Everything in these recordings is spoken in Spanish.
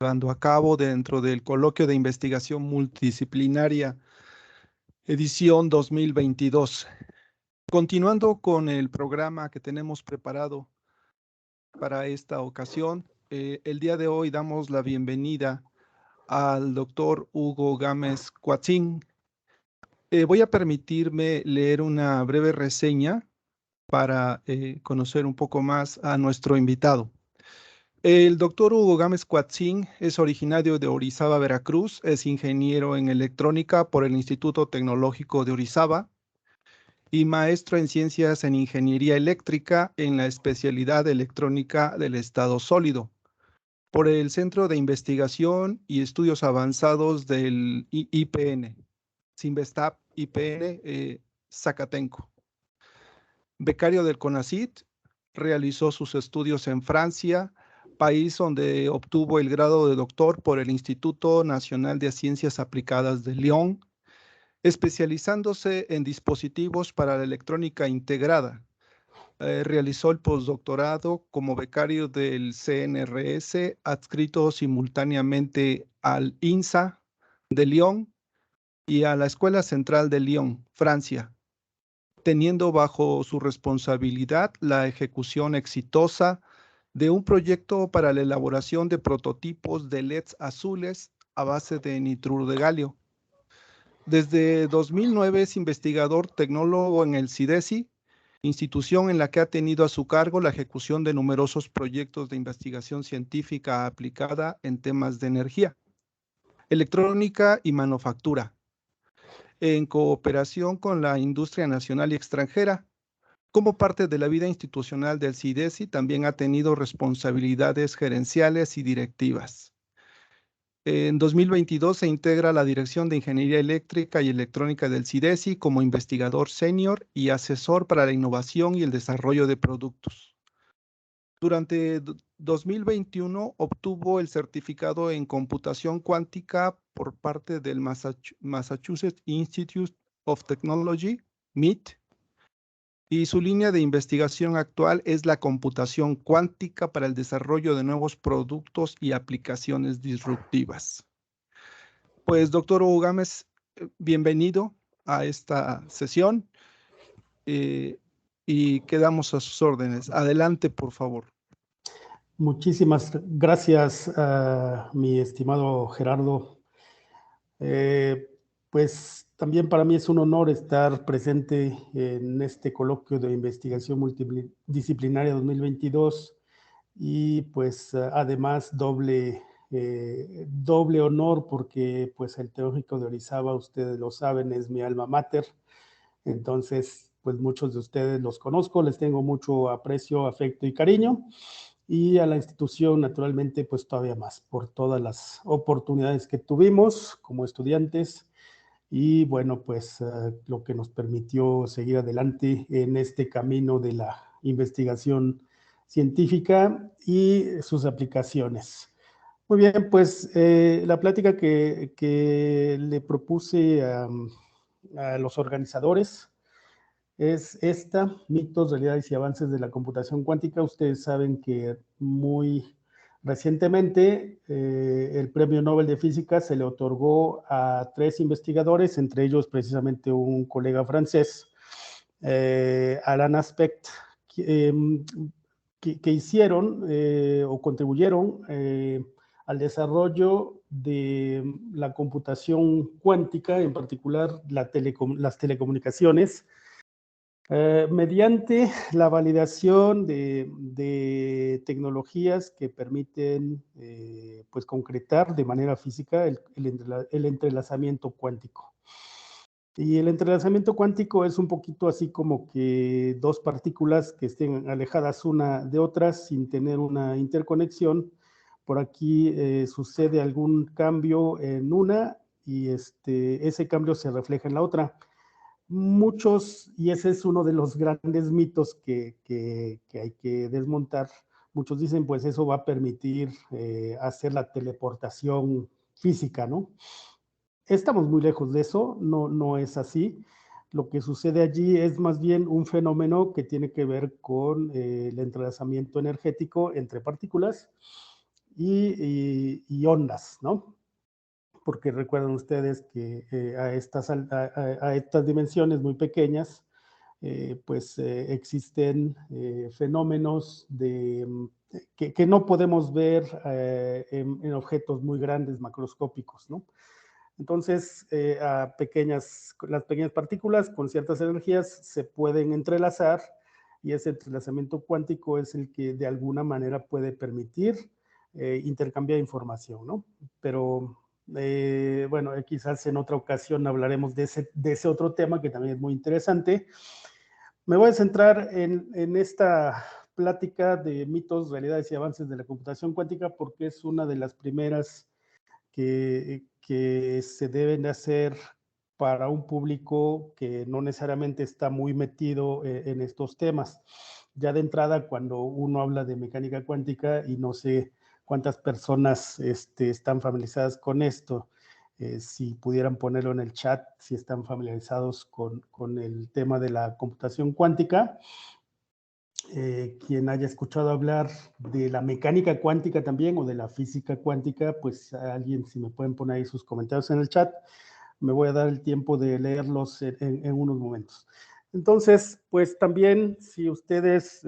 llevando a cabo dentro del Coloquio de Investigación Multidisciplinaria, edición 2022. Continuando con el programa que tenemos preparado para esta ocasión, el día de hoy damos la bienvenida al doctor Hugo Gámez Cuatzin. Voy a permitirme leer una breve reseña para conocer un poco más a nuestro invitado. El doctor Hugo Gámez Cuatzin es originario de Orizaba, Veracruz, es ingeniero en electrónica por el Instituto Tecnológico de Orizaba y maestro en ciencias en ingeniería eléctrica en la especialidad de electrónica del estado sólido por el Centro de Investigación y Estudios Avanzados del IPN, Sinvestap IPN Zacatenco. Becario del CONACYT, realizó sus estudios en Francia, país donde obtuvo el grado de doctor por el Instituto Nacional de Ciencias Aplicadas de Lyon, especializándose en dispositivos para la electrónica integrada. Realizó el postdoctorado como becario del CNRS, adscrito simultáneamente al INSA de Lyon y a la Escuela Central de Lyon, Francia, teniendo bajo su responsabilidad la ejecución exitosa de un proyecto para la elaboración de prototipos de LEDs azules a base de nitruro de galio. Desde 2009 es investigador tecnólogo en el CIDESI, institución en la que ha tenido a su cargo la ejecución de numerosos proyectos de investigación científica aplicada en temas de energía, electrónica y manufactura, en cooperación con la industria nacional y extranjera. Como parte de la vida institucional del CIDESI, también ha tenido responsabilidades gerenciales y directivas. En 2022 se integra a la Dirección de Ingeniería Eléctrica y Electrónica del CIDESI como investigador senior y asesor para la innovación y el desarrollo de productos. Durante 2021 obtuvo el certificado en computación cuántica por parte del Massachusetts Institute of Technology, MIT, y su línea de investigación actual es la computación cuántica para el desarrollo de nuevos productos y aplicaciones disruptivas. Pues, doctor Hugo Gámez, bienvenido a esta sesión y quedamos a sus órdenes. Adelante, por favor. Muchísimas gracias, mi estimado Gerardo. Pues también para mí es un honor estar presente en este coloquio de investigación multidisciplinaria 2022 y pues además doble honor porque pues el Tecnológico de Orizaba, ustedes lo saben, es mi alma mater. Entonces, pues muchos de ustedes los conozco, les tengo mucho aprecio, afecto y cariño. Y a la institución, naturalmente, pues todavía más, por todas las oportunidades que tuvimos como estudiantes y bueno, pues lo que nos permitió seguir adelante en este camino de la investigación científica y sus aplicaciones. Muy bien, pues la plática que le propuse a los organizadores es esta: mitos, realidades y avances de la computación cuántica. Ustedes saben que muy recientemente el Premio Nobel de Física se le otorgó a 3 investigadores, entre ellos precisamente un colega francés, Alain Aspect, que hicieron o contribuyeron al desarrollo de la computación cuántica, en particular las telecomunicaciones, mediante la validación de tecnologías que permiten pues concretar de manera física el entrelazamiento cuántico. Y el entrelazamiento cuántico es un poquito así como que 2 partículas que estén alejadas una de otra sin tener una interconexión. Por aquí sucede algún cambio en una y ese cambio se refleja en la otra. Muchos, y ese es uno de los grandes mitos que hay que desmontar, muchos dicen pues eso va a permitir hacer la teleportación física, ¿no? Estamos muy lejos de eso, no es así. Lo que sucede allí es más bien un fenómeno que tiene que ver con el entrelazamiento energético entre partículas y ondas, ¿no? Porque recuerden ustedes que a estas dimensiones muy pequeñas, pues existen fenómenos que no podemos ver en objetos muy grandes, macroscópicos, ¿no? Entonces, las pequeñas partículas con ciertas energías se pueden entrelazar y ese entrelazamiento cuántico es el que de alguna manera puede permitir intercambiar información, ¿no? Pero bueno, quizás en otra ocasión hablaremos de ese otro tema que también es muy interesante. Me voy a centrar en esta plática de mitos, realidades y avances de la computación cuántica porque es una de las primeras que se deben de hacer para un público que no necesariamente está muy metido en estos temas. Ya de entrada, cuando uno habla de mecánica cuántica y no sé cuántas personas están familiarizadas con esto, si pudieran ponerlo en el chat, si están familiarizados con el tema de la computación cuántica. Quien haya escuchado hablar de la mecánica cuántica también o de la física cuántica, pues alguien, si me pueden poner ahí sus comentarios en el chat, me voy a dar el tiempo de leerlos en unos momentos. Entonces, pues también, si ustedes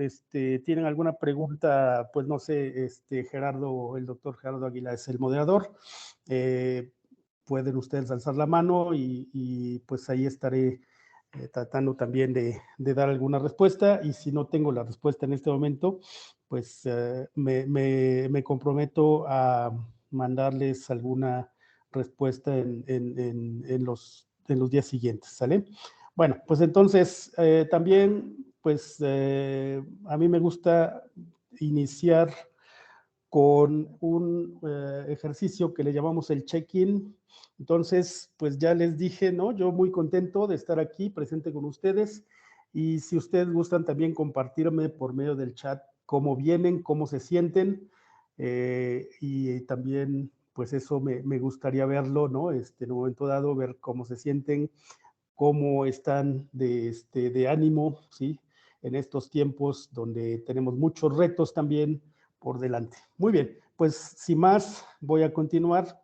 tienen alguna pregunta, pues no sé, Gerardo, el doctor Gerardo Águila es el moderador, pueden ustedes alzar la mano y pues ahí estaré tratando también de dar alguna respuesta y si no tengo la respuesta en este momento, pues me comprometo a mandarles alguna respuesta en los días siguientes, ¿sale? Bueno, pues entonces también, pues a mí me gusta iniciar con un ejercicio que le llamamos el check-in. Entonces, pues ya les dije, ¿no? Yo muy contento de estar aquí presente con ustedes y si ustedes gustan también compartirme por medio del chat cómo vienen, cómo se sienten y también pues eso me gustaría verlo, ¿no? En un momento dado, ver cómo se sienten, cómo están de ánimo, ¿sí? En estos tiempos donde tenemos muchos retos también por delante. Muy bien, pues sin más, voy a continuar.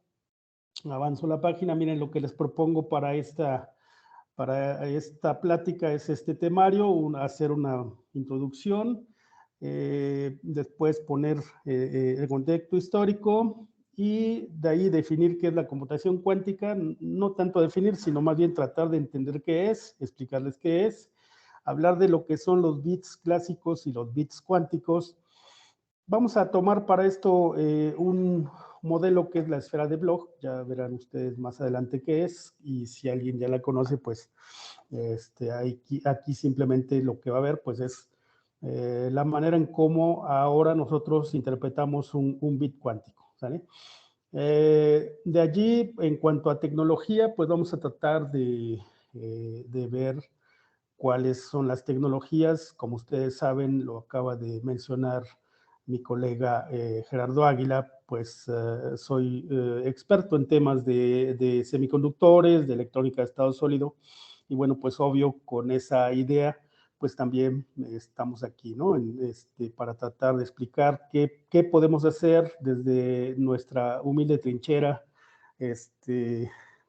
Avanzo la página. Miren lo que les propongo para esta plática es este temario, hacer una introducción, después poner el contexto histórico y de ahí definir qué es la computación cuántica, no tanto definir, sino más bien tratar de entender qué es, explicarles qué es, hablar de lo que son los bits clásicos y los bits cuánticos. Vamos a tomar para esto un modelo que es la esfera de Bloch, ya verán ustedes más adelante qué es, y si alguien ya la conoce, pues aquí simplemente lo que va a ver pues es la manera en cómo ahora nosotros interpretamos un bit cuántico, ¿sale? De allí, en cuanto a tecnología, pues vamos a tratar de ver cuáles son las tecnologías. Como ustedes saben, lo acaba de mencionar mi colega Gerardo Águila, pues soy experto en temas de semiconductores, de electrónica de estado sólido, y bueno, pues obvio, con esa idea, pues también estamos aquí, ¿no? Para tratar de explicar qué podemos hacer desde nuestra humilde trinchera,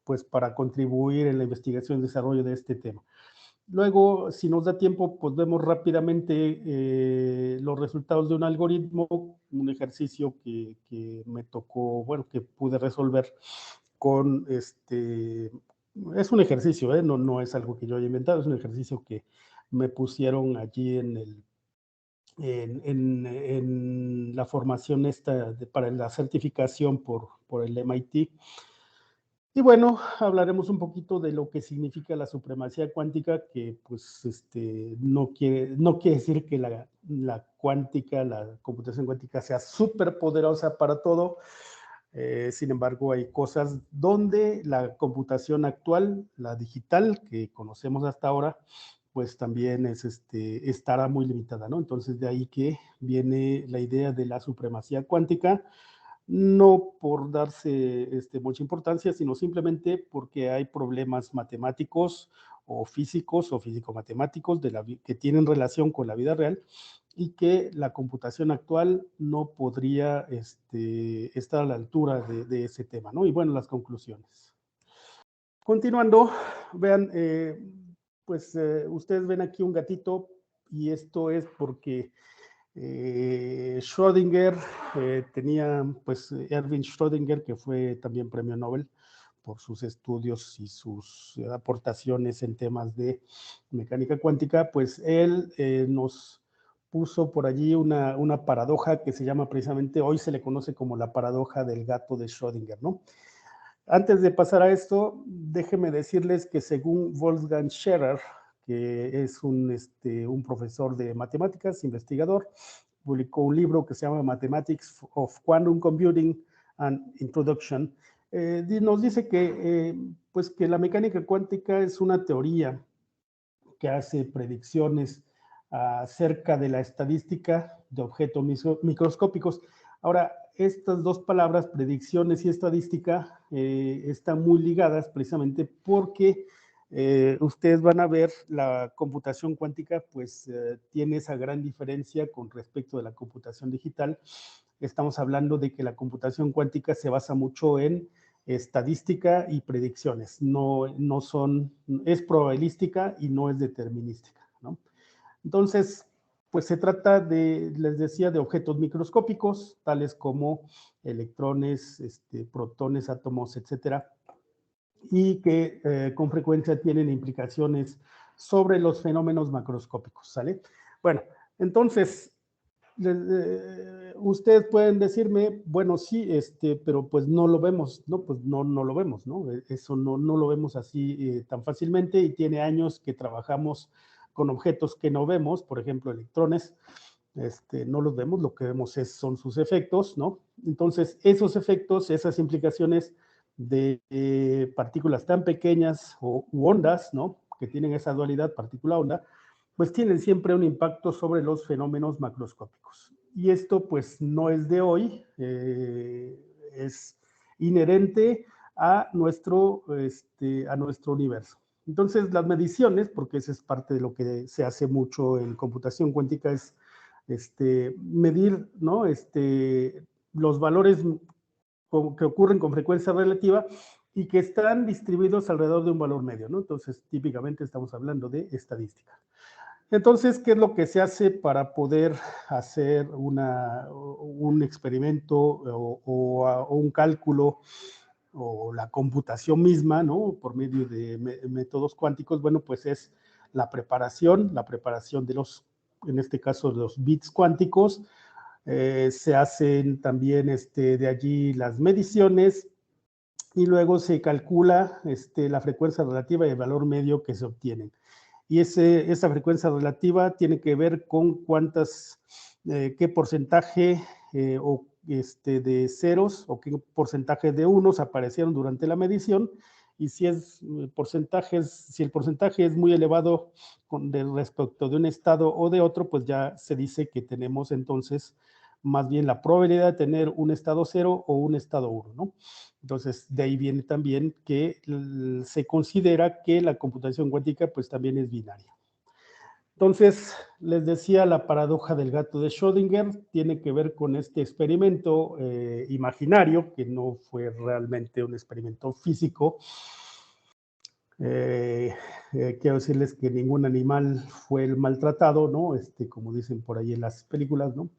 pues para contribuir en la investigación y desarrollo de este tema. Luego, si nos da tiempo, pues vemos rápidamente los resultados de un algoritmo, un ejercicio que me tocó, bueno, que pude resolver con es un ejercicio, no es algo que yo haya inventado, es un ejercicio que me pusieron allí en la formación para la certificación por el MIT. Y bueno, hablaremos un poquito de lo que significa la supremacía cuántica, que pues no quiere decir que la cuántica, la computación cuántica sea súper poderosa para todo. Sin embargo, hay cosas donde la computación actual, la digital, que conocemos hasta ahora, pues también estará muy limitada, ¿no? Entonces, de ahí que viene la idea de la supremacía cuántica. no por darse mucha importancia, sino simplemente porque hay problemas matemáticos o físicos o físico-matemáticos que tienen relación con la vida real y que la computación actual no podría estar a la altura de ese tema, ¿no? Y bueno, las conclusiones. Continuando, vean, pues ustedes ven aquí un gatito y esto es porque Schrödinger tenía, pues Erwin Schrödinger, que fue también premio Nobel por sus estudios y sus aportaciones en temas de mecánica cuántica, pues él nos puso por allí una paradoja que se llama precisamente, hoy se le conoce como la paradoja del gato de Schrödinger, ¿no? Antes de pasar a esto, déjenme decirles que según Wolfgang Scherer, que es un profesor de matemáticas, investigador, publicó un libro que se llama Mathematics of Quantum Computing and Introduction. Nos dice pues que la mecánica cuántica es una teoría que hace predicciones acerca de la estadística de objetos microscópicos. Ahora, estas dos palabras, predicciones y estadística, están muy ligadas precisamente porque ustedes van a ver la computación cuántica, pues tiene esa gran diferencia con respecto de la computación digital. Estamos hablando de que la computación cuántica se basa mucho en estadística y predicciones, no son, es probabilística y no es determinística, ¿no? Entonces, pues se trata les decía, de objetos microscópicos, tales como electrones, protones, átomos, etcétera, y que con frecuencia tienen implicaciones sobre los fenómenos macroscópicos, ¿sale? Bueno, entonces, ustedes pueden decirme, bueno, sí, pero pues no lo vemos, ¿no? Pues no lo vemos, ¿no? Eso no lo vemos así tan fácilmente y tiene años que trabajamos con objetos que no vemos, por ejemplo, electrones, no los vemos, lo que vemos son sus efectos, ¿no? Entonces, esos efectos, esas implicaciones de partículas tan pequeñas u ondas, ¿no? Que tienen esa dualidad partícula-onda, pues tienen siempre un impacto sobre los fenómenos macroscópicos. Y esto pues no es de hoy, es inherente a nuestro universo. Entonces las mediciones, porque esa es parte de lo que se hace mucho en computación cuántica, es medir, ¿no? Los valores que ocurren con frecuencia relativa y que están distribuidos alrededor de un valor medio, ¿no? Entonces, típicamente estamos hablando de estadística. Entonces, ¿qué es lo que se hace para poder hacer un experimento o un cálculo o la computación misma, ¿no? Por medio de métodos cuánticos, bueno, pues es la preparación de los, en este caso, de los bits cuánticos. Se hacen también de allí las mediciones y luego se calcula la frecuencia relativa y el valor medio que se obtienen. Y esa frecuencia relativa tiene que ver con qué porcentaje de ceros o qué porcentaje de unos aparecieron durante la medición, y si el porcentaje es muy elevado respecto de un estado o de otro, pues ya se dice que tenemos entonces más bien la probabilidad de tener un estado 0 o un estado 1, ¿no? Entonces, de ahí viene también que se considera que la computación cuántica pues también es binaria. Entonces, les decía, la paradoja del gato de Schrödinger tiene que ver con este experimento imaginario, que no fue realmente un experimento físico. Quiero decirles que ningún animal fue el maltratado, ¿no? Como dicen por ahí en las películas, ¿no?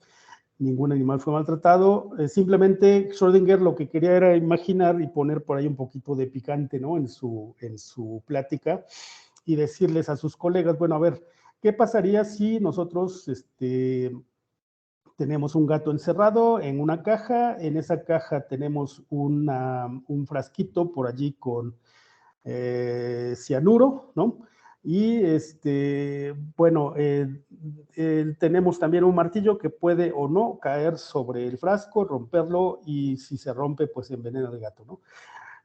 Ningún animal fue maltratado, simplemente Schrödinger lo que quería era imaginar y poner por ahí un poquito de picante, ¿no? En su plática y decirles a sus colegas, bueno, a ver, ¿qué pasaría si nosotros tenemos un gato encerrado en una caja? En esa caja tenemos un frasquito por allí con cianuro, ¿no? Y bueno, tenemos también un martillo que puede o no caer sobre el frasco, romperlo, y si se rompe, pues envenena al gato, ¿no?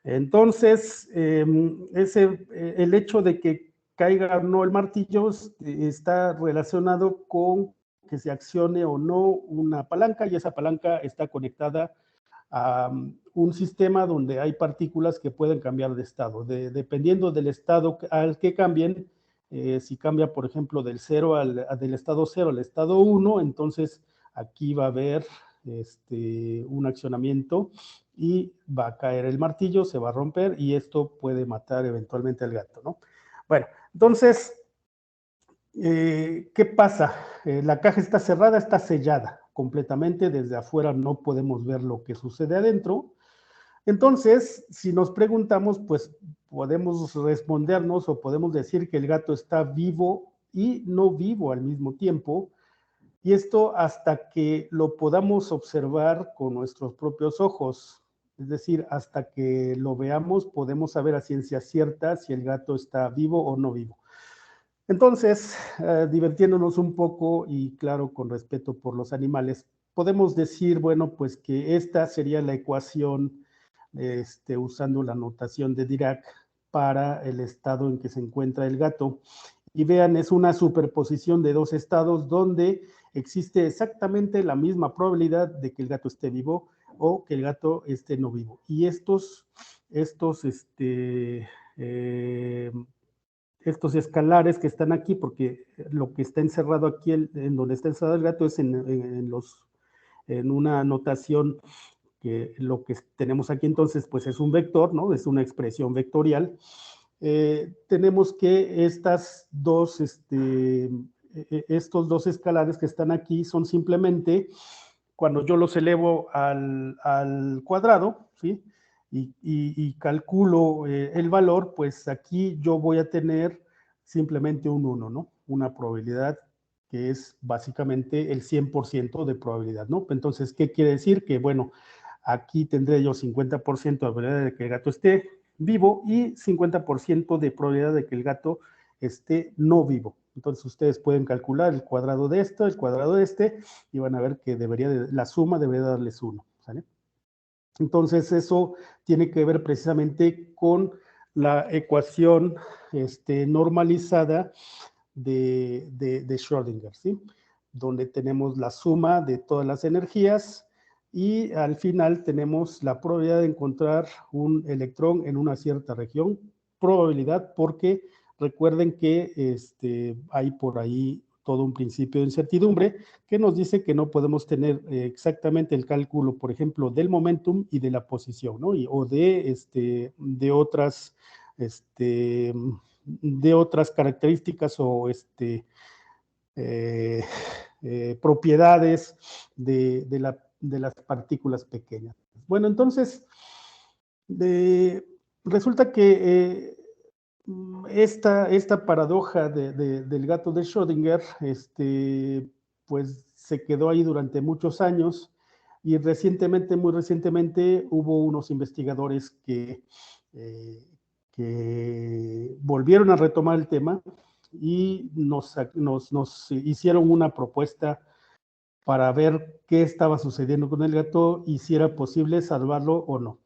Entonces, el hecho de que caiga o no el martillo está relacionado con que se accione o no una palanca, y esa palanca está conectada a un sistema donde hay partículas que pueden cambiar de estado. Dependiendo del estado al que cambien, si cambia, por ejemplo, del estado 0 al estado 1, entonces aquí va a haber un accionamiento y va a caer el martillo, se va a romper y esto puede matar eventualmente al gato, ¿no? Bueno, entonces, ¿qué pasa? La caja está cerrada, está sellada completamente, desde afuera no podemos ver lo que sucede adentro. Entonces, si nos preguntamos, pues podemos respondernos o podemos decir que el gato está vivo y no vivo al mismo tiempo, y esto hasta que lo podamos observar con nuestros propios ojos. Es decir, hasta que lo veamos podemos saber a ciencia cierta si el gato está vivo o no vivo. Entonces, divirtiéndonos un poco y claro, con respeto por los animales, podemos decir, bueno, pues que esta sería la ecuación usando la notación de Dirac para el estado en que se encuentra el gato. Y vean, es una superposición de dos estados donde existe exactamente la misma probabilidad de que el gato esté vivo o que el gato esté no vivo. Y estos escalares que están aquí, porque lo que está encerrado aquí, en donde está encerrado el gato, es en una notación que lo que tenemos aquí entonces pues es un vector, ¿no? Es una expresión vectorial. Tenemos que estos dos escalares que están aquí son simplemente cuando yo los elevo al cuadrado, ¿sí? Y calculo el valor, pues aquí yo voy a tener simplemente un 1, ¿no? Una probabilidad que es básicamente el 100% de probabilidad, ¿no? Entonces, ¿qué quiere decir? Que, bueno, aquí tendré yo 50% de probabilidad de que el gato esté vivo y 50% de probabilidad de que el gato esté no vivo. Entonces ustedes pueden calcular el cuadrado de esto, el cuadrado de este, y van a ver que la suma debería darles 1, ¿sale? Entonces eso tiene que ver precisamente con la ecuación normalizada de Schrödinger, ¿sí? Donde tenemos la suma de todas las energías y al final tenemos la probabilidad de encontrar un electrón en una cierta región. Probabilidad porque recuerden que hay por ahí todo un principio de incertidumbre que nos dice que no podemos tener exactamente el cálculo, por ejemplo, del momentum y de la posición, ¿no? O de otras características o propiedades de las partículas pequeñas. Bueno, entonces, resulta que esta paradoja del gato de Schrödinger, pues se quedó ahí durante muchos años y recientemente, muy recientemente, hubo unos investigadores que volvieron a retomar el tema y nos hicieron una propuesta para ver qué estaba sucediendo con el gato y si era posible salvarlo o no.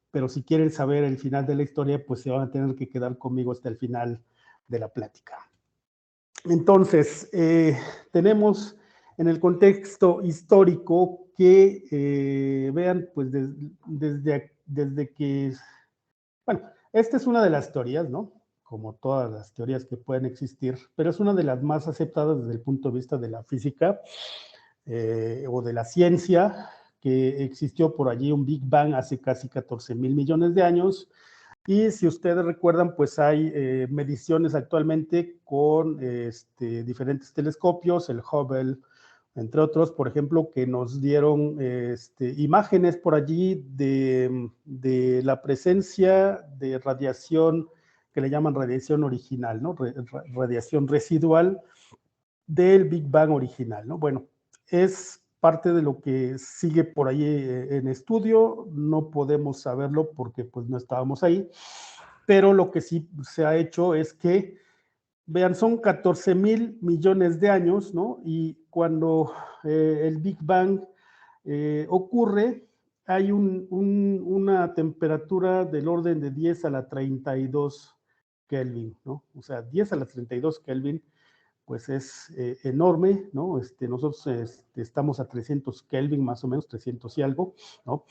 Pero si quieren saber el final de la historia, pues se van a tener que quedar conmigo hasta el final de la plática. Entonces, tenemos en el contexto histórico que, vean, pues desde que, bueno, esta es una de las teorías, ¿no? Como todas las teorías que pueden existir, pero es una de las más aceptadas desde el punto de vista de la física o de la ciencia, que existió por allí un Big Bang hace casi 14,000 millones de años. Y si ustedes recuerdan, pues hay mediciones actualmente con diferentes telescopios, el Hubble, entre otros, por ejemplo, que nos dieron imágenes por allí de la presencia de radiación que le llaman radiación original, ¿no? Radiación residual del Big Bang original, ¿no? Bueno, es parte de lo que sigue por ahí en estudio, no podemos saberlo porque pues no estábamos ahí, pero lo que sí se ha hecho es que, vean, son 14,000 millones de años, ¿no? Y cuando el Big Bang ocurre, hay una temperatura del orden de 10 a la 32 Kelvin, ¿no? O sea, 10 a la 32 Kelvin pues es enorme, ¿no? Nosotros estamos a 300 Kelvin, más o menos, 300 y algo, ¿no?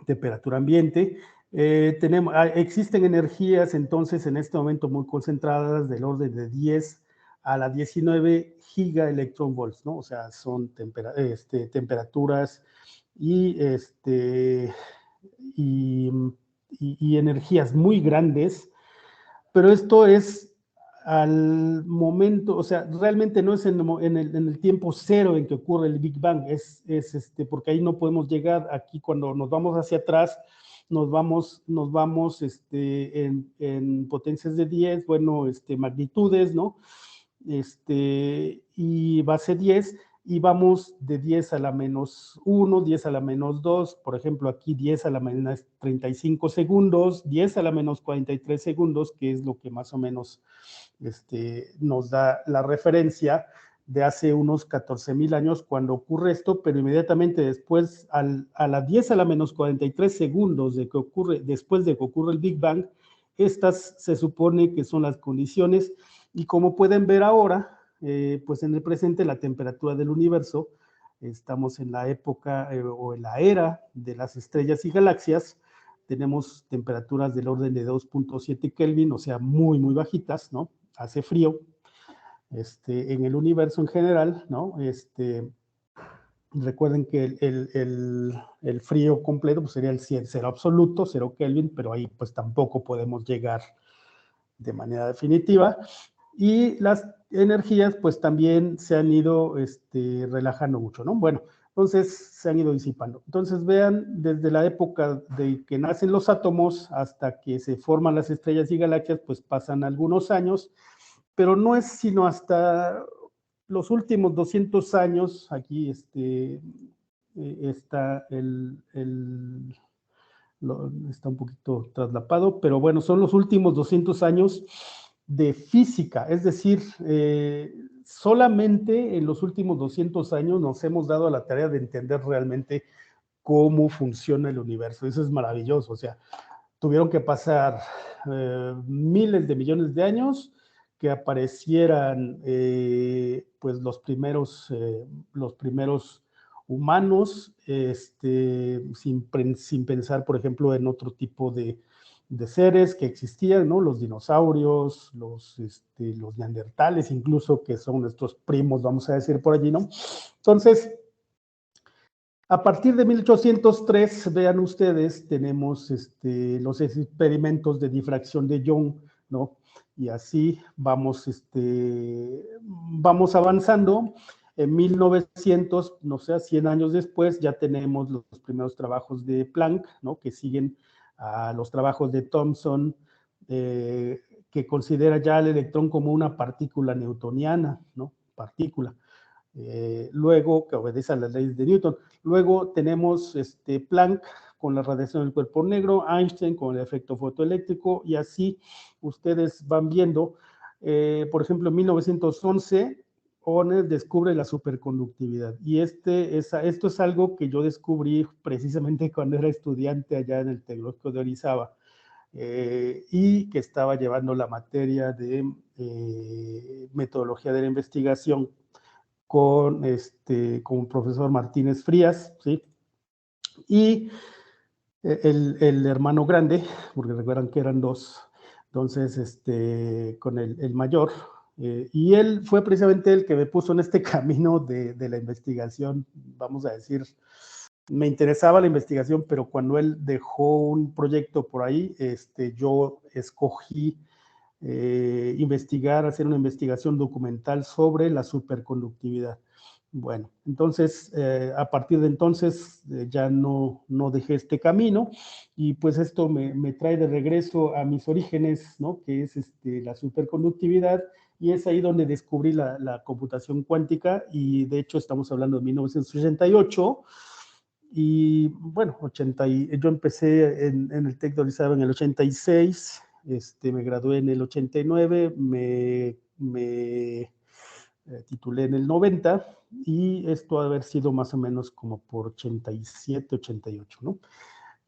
temperatura ambiente. Existen energías entonces en este momento muy concentradas del orden de 10 a la 19 gigaelectronvolts, ¿no? O sea, son temperaturas y, y energías muy grandes, pero esto es al momento, o sea, realmente no es en el tiempo cero en que ocurre el Big Bang, porque ahí no podemos llegar. Aquí cuando nos vamos hacia atrás, nos vamos en potencias de 10, bueno, magnitudes, ¿no? Y base 10, y vamos de 10 a la menos 1, 10 a la menos 2, por ejemplo, aquí 10 a la menos 35 segundos, 10 a la menos 43 segundos, que es lo que más o menos nos da la referencia de hace unos 14,000 años cuando ocurre esto, pero inmediatamente después, a las 10 a la menos 43 segundos después de que ocurre el Big Bang, estas se supone que son las condiciones, y como pueden ver ahora, pues en el presente la temperatura del universo, estamos en la época o en la era de las estrellas y galaxias, tenemos temperaturas del orden de 2.7 Kelvin, o sea, muy, muy bajitas, ¿no? Hace frío, en el universo en general, ¿no? Recuerden que el frío completo pues sería el cero absoluto, 0 Kelvin, pero ahí pues tampoco podemos llegar de manera definitiva. Y las energías pues también se han ido relajando mucho, ¿no? Bueno, entonces se han ido disipando. Entonces vean, desde la época de que nacen los átomos hasta que se forman las estrellas y galaxias, pues pasan algunos años, pero no es sino hasta los últimos 200 años, aquí está está un poquito traslapado, pero bueno, son los últimos 200 años de física, es decir, solamente en los últimos 200 años nos hemos dado a la tarea de entender realmente cómo funciona el universo. Eso es maravilloso, o sea, tuvieron que pasar miles de millones de años que aparecieran pues los primeros humanos, sin pensar, por ejemplo, en otro tipo de seres que existían, ¿no? Los dinosaurios, los neandertales, incluso, que son nuestros primos, vamos a decir por allí, ¿no? Entonces, a partir de 1803, vean ustedes, tenemos los experimentos de difracción de Young, ¿no? Y así vamos, vamos avanzando. En 1900, no sé, 100 años después, ya tenemos los primeros trabajos de Planck, ¿no? Que siguen a los trabajos de Thomson, que considera ya el electrón como una partícula newtoniana, ¿no? Partícula. Luego, que obedece a las leyes de Newton. Luego tenemos Planck con la radiación del cuerpo negro, Einstein con el efecto fotoeléctrico, y así ustedes van viendo. Por ejemplo, en 1911, Ohner descubre la superconductividad, y esto es algo que yo descubrí precisamente cuando era estudiante allá en el Tecnológico de Orizaba, y que estaba llevando la materia de metodología de la investigación con el profesor Martínez Frías, ¿sí? Y el hermano grande, porque recuerdan que eran dos, entonces con el mayor, y él fue precisamente el que me puso en este camino de la investigación, vamos a decir. Me interesaba la investigación, pero cuando él dejó un proyecto por ahí, yo escogí hacer una investigación documental sobre la superconductividad. Bueno, entonces, a partir de entonces ya no dejé este camino, y pues esto me trae de regreso a mis orígenes, ¿no? Que es la superconductividad, y es ahí donde descubrí la computación cuántica, y de hecho estamos hablando de 1988, y bueno, yo empecé en el TEC de Orizaba en el 86, me gradué en el 89, me titulé en el 90, y esto ha haber sido más o menos como por 87, 88, ¿no?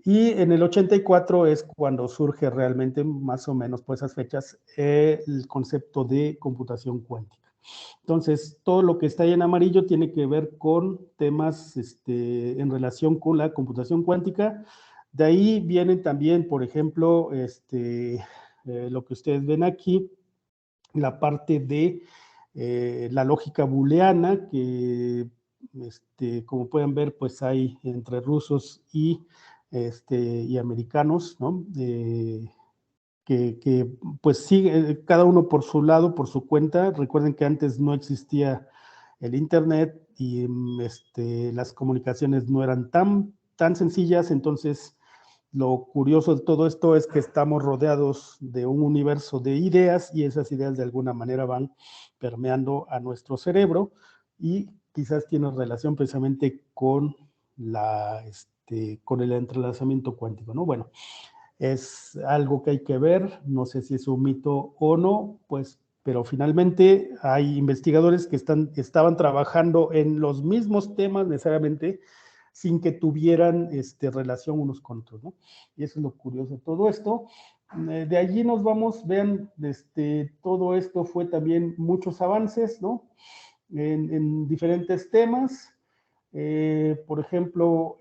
Y en el 84 es cuando surge realmente, más o menos por esas fechas, el concepto de computación cuántica. Entonces, todo lo que está ahí en amarillo tiene que ver con temas en relación con la computación cuántica, De ahí vienen también, por ejemplo, lo que ustedes ven aquí, la parte de la lógica booleana, que como pueden ver, pues hay entre rusos y americanos, ¿no? Que pues sigue cada uno por su lado, por su cuenta. Recuerden que antes no existía el internet y las comunicaciones no eran tan sencillas. Entonces lo curioso de todo esto es que estamos rodeados de un universo de ideas, y esas ideas de alguna manera van permeando a nuestro cerebro, y quizás tiene relación precisamente con con el entrelazamiento cuántico, ¿no? Bueno, es algo que hay que ver, no sé si es un mito o no, pues, pero finalmente hay investigadores que estaban trabajando en los mismos temas necesariamente, sin que tuvieran relación unos con otros, ¿no? Y eso es lo curioso de todo esto. De allí nos vamos, vean, todo esto fue también muchos avances, ¿no? En diferentes temas. Por ejemplo,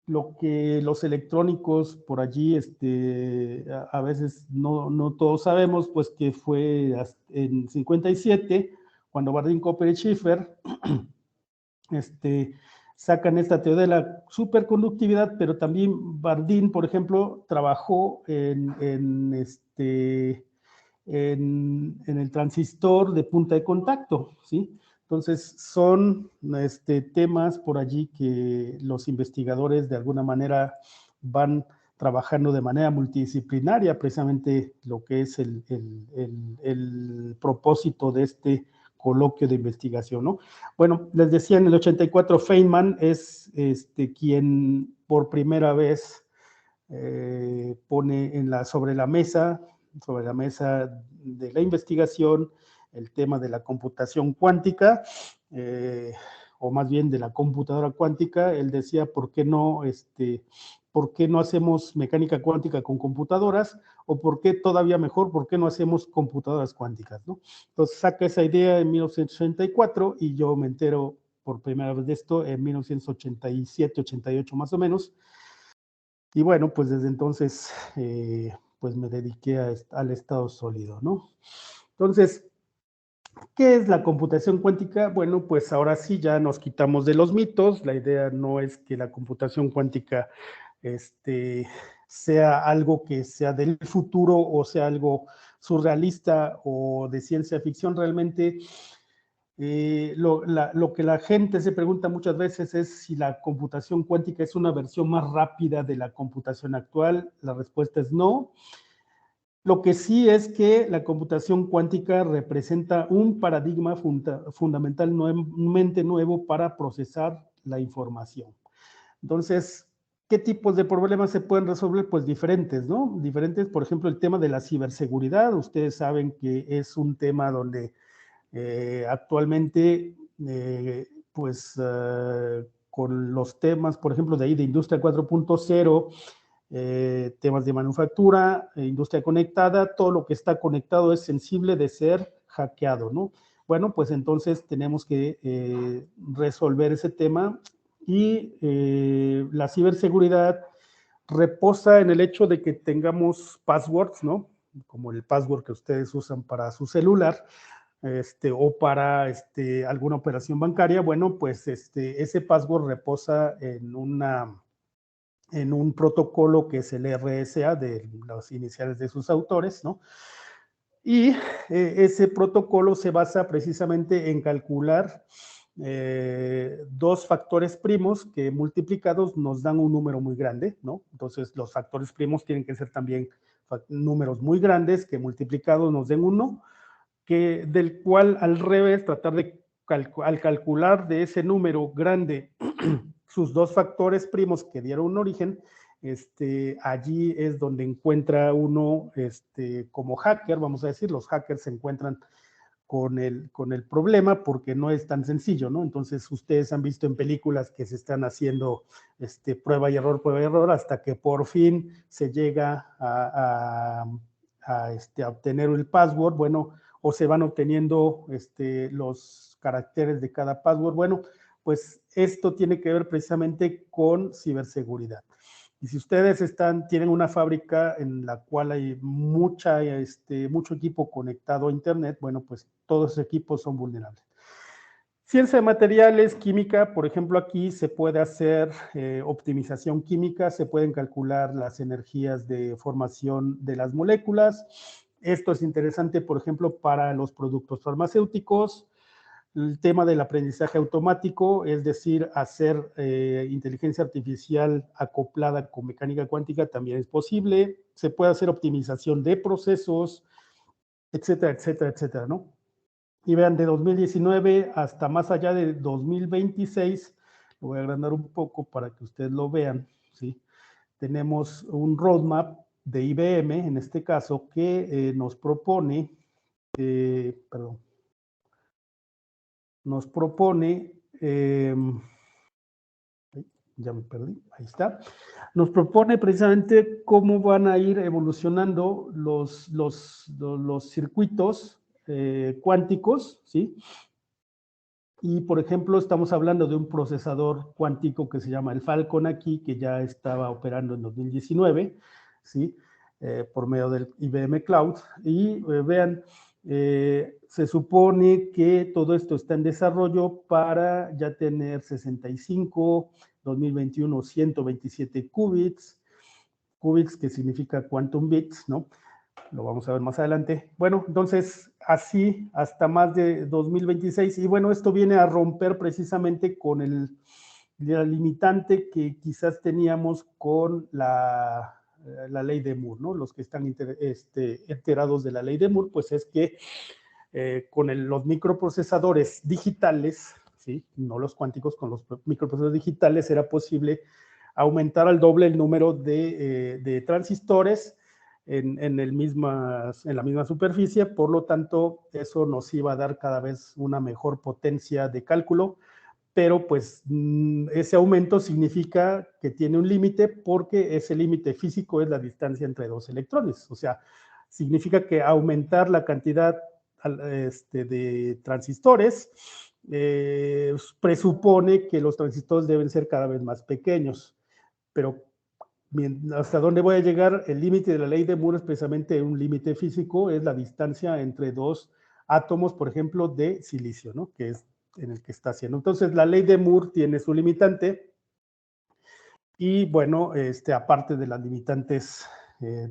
lo que los electrónicos por allí, a veces no todos sabemos, pues que fue en 57, cuando Bardeen, Cooper y Schiffer sacan esta teoría de la superconductividad, pero también Bardeen, por ejemplo, trabajó en el transistor de punta de contacto, ¿sí? Entonces, son temas por allí que los investigadores de alguna manera van trabajando de manera multidisciplinaria, precisamente lo que es el propósito de este coloquio de investigación, ¿no? Bueno, les decía, en el 84 Feynman es quien por primera vez pone sobre la mesa de la investigación el tema de la computación cuántica, o más bien de la computadora cuántica. Él decía, ¿por qué no hacemos mecánica cuántica con computadoras? O por qué, todavía mejor, ¿por qué no hacemos computadoras cuánticas, ¿no? Entonces saca esa idea en 1984 y yo me entero por primera vez de esto en 1987, 88 más o menos. Y bueno, pues desde entonces, pues me dediqué al estado sólido, ¿no? Entonces, ¿qué es la computación cuántica? Bueno, pues ahora sí ya nos quitamos de los mitos. La idea no es que la computación cuántica sea algo que sea del futuro o sea algo surrealista o de ciencia ficción. Realmente lo que la gente se pregunta muchas veces es si la computación cuántica es una versión más rápida de la computación actual. La respuesta es no. Lo que sí es que la computación cuántica representa un paradigma fundamentalmente nuevo para procesar la información. Entonces, ¿qué tipos de problemas se pueden resolver? Pues diferentes, ¿no? Diferentes, por ejemplo, el tema de la ciberseguridad. Ustedes saben que es un tema donde actualmente, con los temas, por ejemplo, de Industria 4.0, temas de manufactura, industria conectada, todo lo que está conectado es sensible de ser hackeado, ¿no? Bueno, pues entonces tenemos que resolver ese tema, y la ciberseguridad reposa en el hecho de que tengamos passwords, ¿no? Como el password que ustedes usan para su celular, o para alguna operación bancaria. Bueno, pues ese password reposa en un protocolo que es el RSA, de las iniciales de sus autores, ¿no? Y ese protocolo se basa precisamente en calcular dos factores primos que multiplicados nos dan un número muy grande, ¿no? Entonces los factores primos tienen que ser también números muy grandes que multiplicados nos den 1, del cual al revés, tratar de al calcular de ese número grande sus dos factores primos que dieron un origen, allí es donde encuentra uno, como hacker, vamos a decir. Los hackers se encuentran con el problema porque no es tan sencillo, ¿no? Entonces, ustedes han visto en películas que se están haciendo prueba y error, hasta que por fin se llega a obtener el password. Bueno, o se van obteniendo los caracteres de cada password. Bueno, pues esto tiene que ver precisamente con ciberseguridad. Y si ustedes tienen una fábrica en la cual hay mucho equipo conectado a Internet, bueno, pues todos esos equipos son vulnerables. Ciencia de materiales, química, por ejemplo, aquí se puede hacer optimización química, se pueden calcular las energías de formación de las moléculas. Esto es interesante, por ejemplo, para los productos farmacéuticos. El tema del aprendizaje automático, es decir, hacer inteligencia artificial acoplada con mecánica cuántica también es posible. Se puede hacer optimización de procesos, etcétera, etcétera, etcétera, ¿no? Y vean, de 2019 hasta más allá de 2026, lo voy a agrandar un poco para que ustedes lo vean, ¿sí? Tenemos un roadmap de IBM, en este caso, que nos propone, ya me perdí, ahí está, nos propone precisamente cómo van a ir evolucionando los circuitos cuánticos, ¿sí? Y, por ejemplo, estamos hablando de un procesador cuántico que se llama el Falcon aquí, que ya estaba operando en 2019, ¿sí? Por medio del IBM Cloud. Y vean, se supone que todo esto está en desarrollo para ya tener 65, 2021 127 qubits, que significa quantum bits, ¿no? Lo vamos a ver más adelante. Bueno, entonces, así hasta más de 2026. Y bueno, esto viene a romper precisamente con la limitante que quizás teníamos con la ley de Moore, ¿no? Los que están enterados de la ley de Moore, pues es que con los microprocesadores digitales, ¿sí? No los cuánticos, con los microprocesadores digitales era posible aumentar al doble el número de transistores en la misma superficie, por lo tanto, eso nos iba a dar cada vez una mejor potencia de cálculo, pero pues ese aumento significa que tiene un límite, porque ese límite físico es la distancia entre dos electrones, o sea, significa que aumentar la cantidad de transistores presupone que los transistores deben ser cada vez más pequeños, pero hasta dónde voy a llegar, el límite de la ley de Moore es precisamente un límite físico, es la distancia entre dos átomos, por ejemplo, de silicio, ¿no? Que es en el que está haciendo. Entonces, la ley de Moore tiene su limitante y, bueno, aparte de las limitantes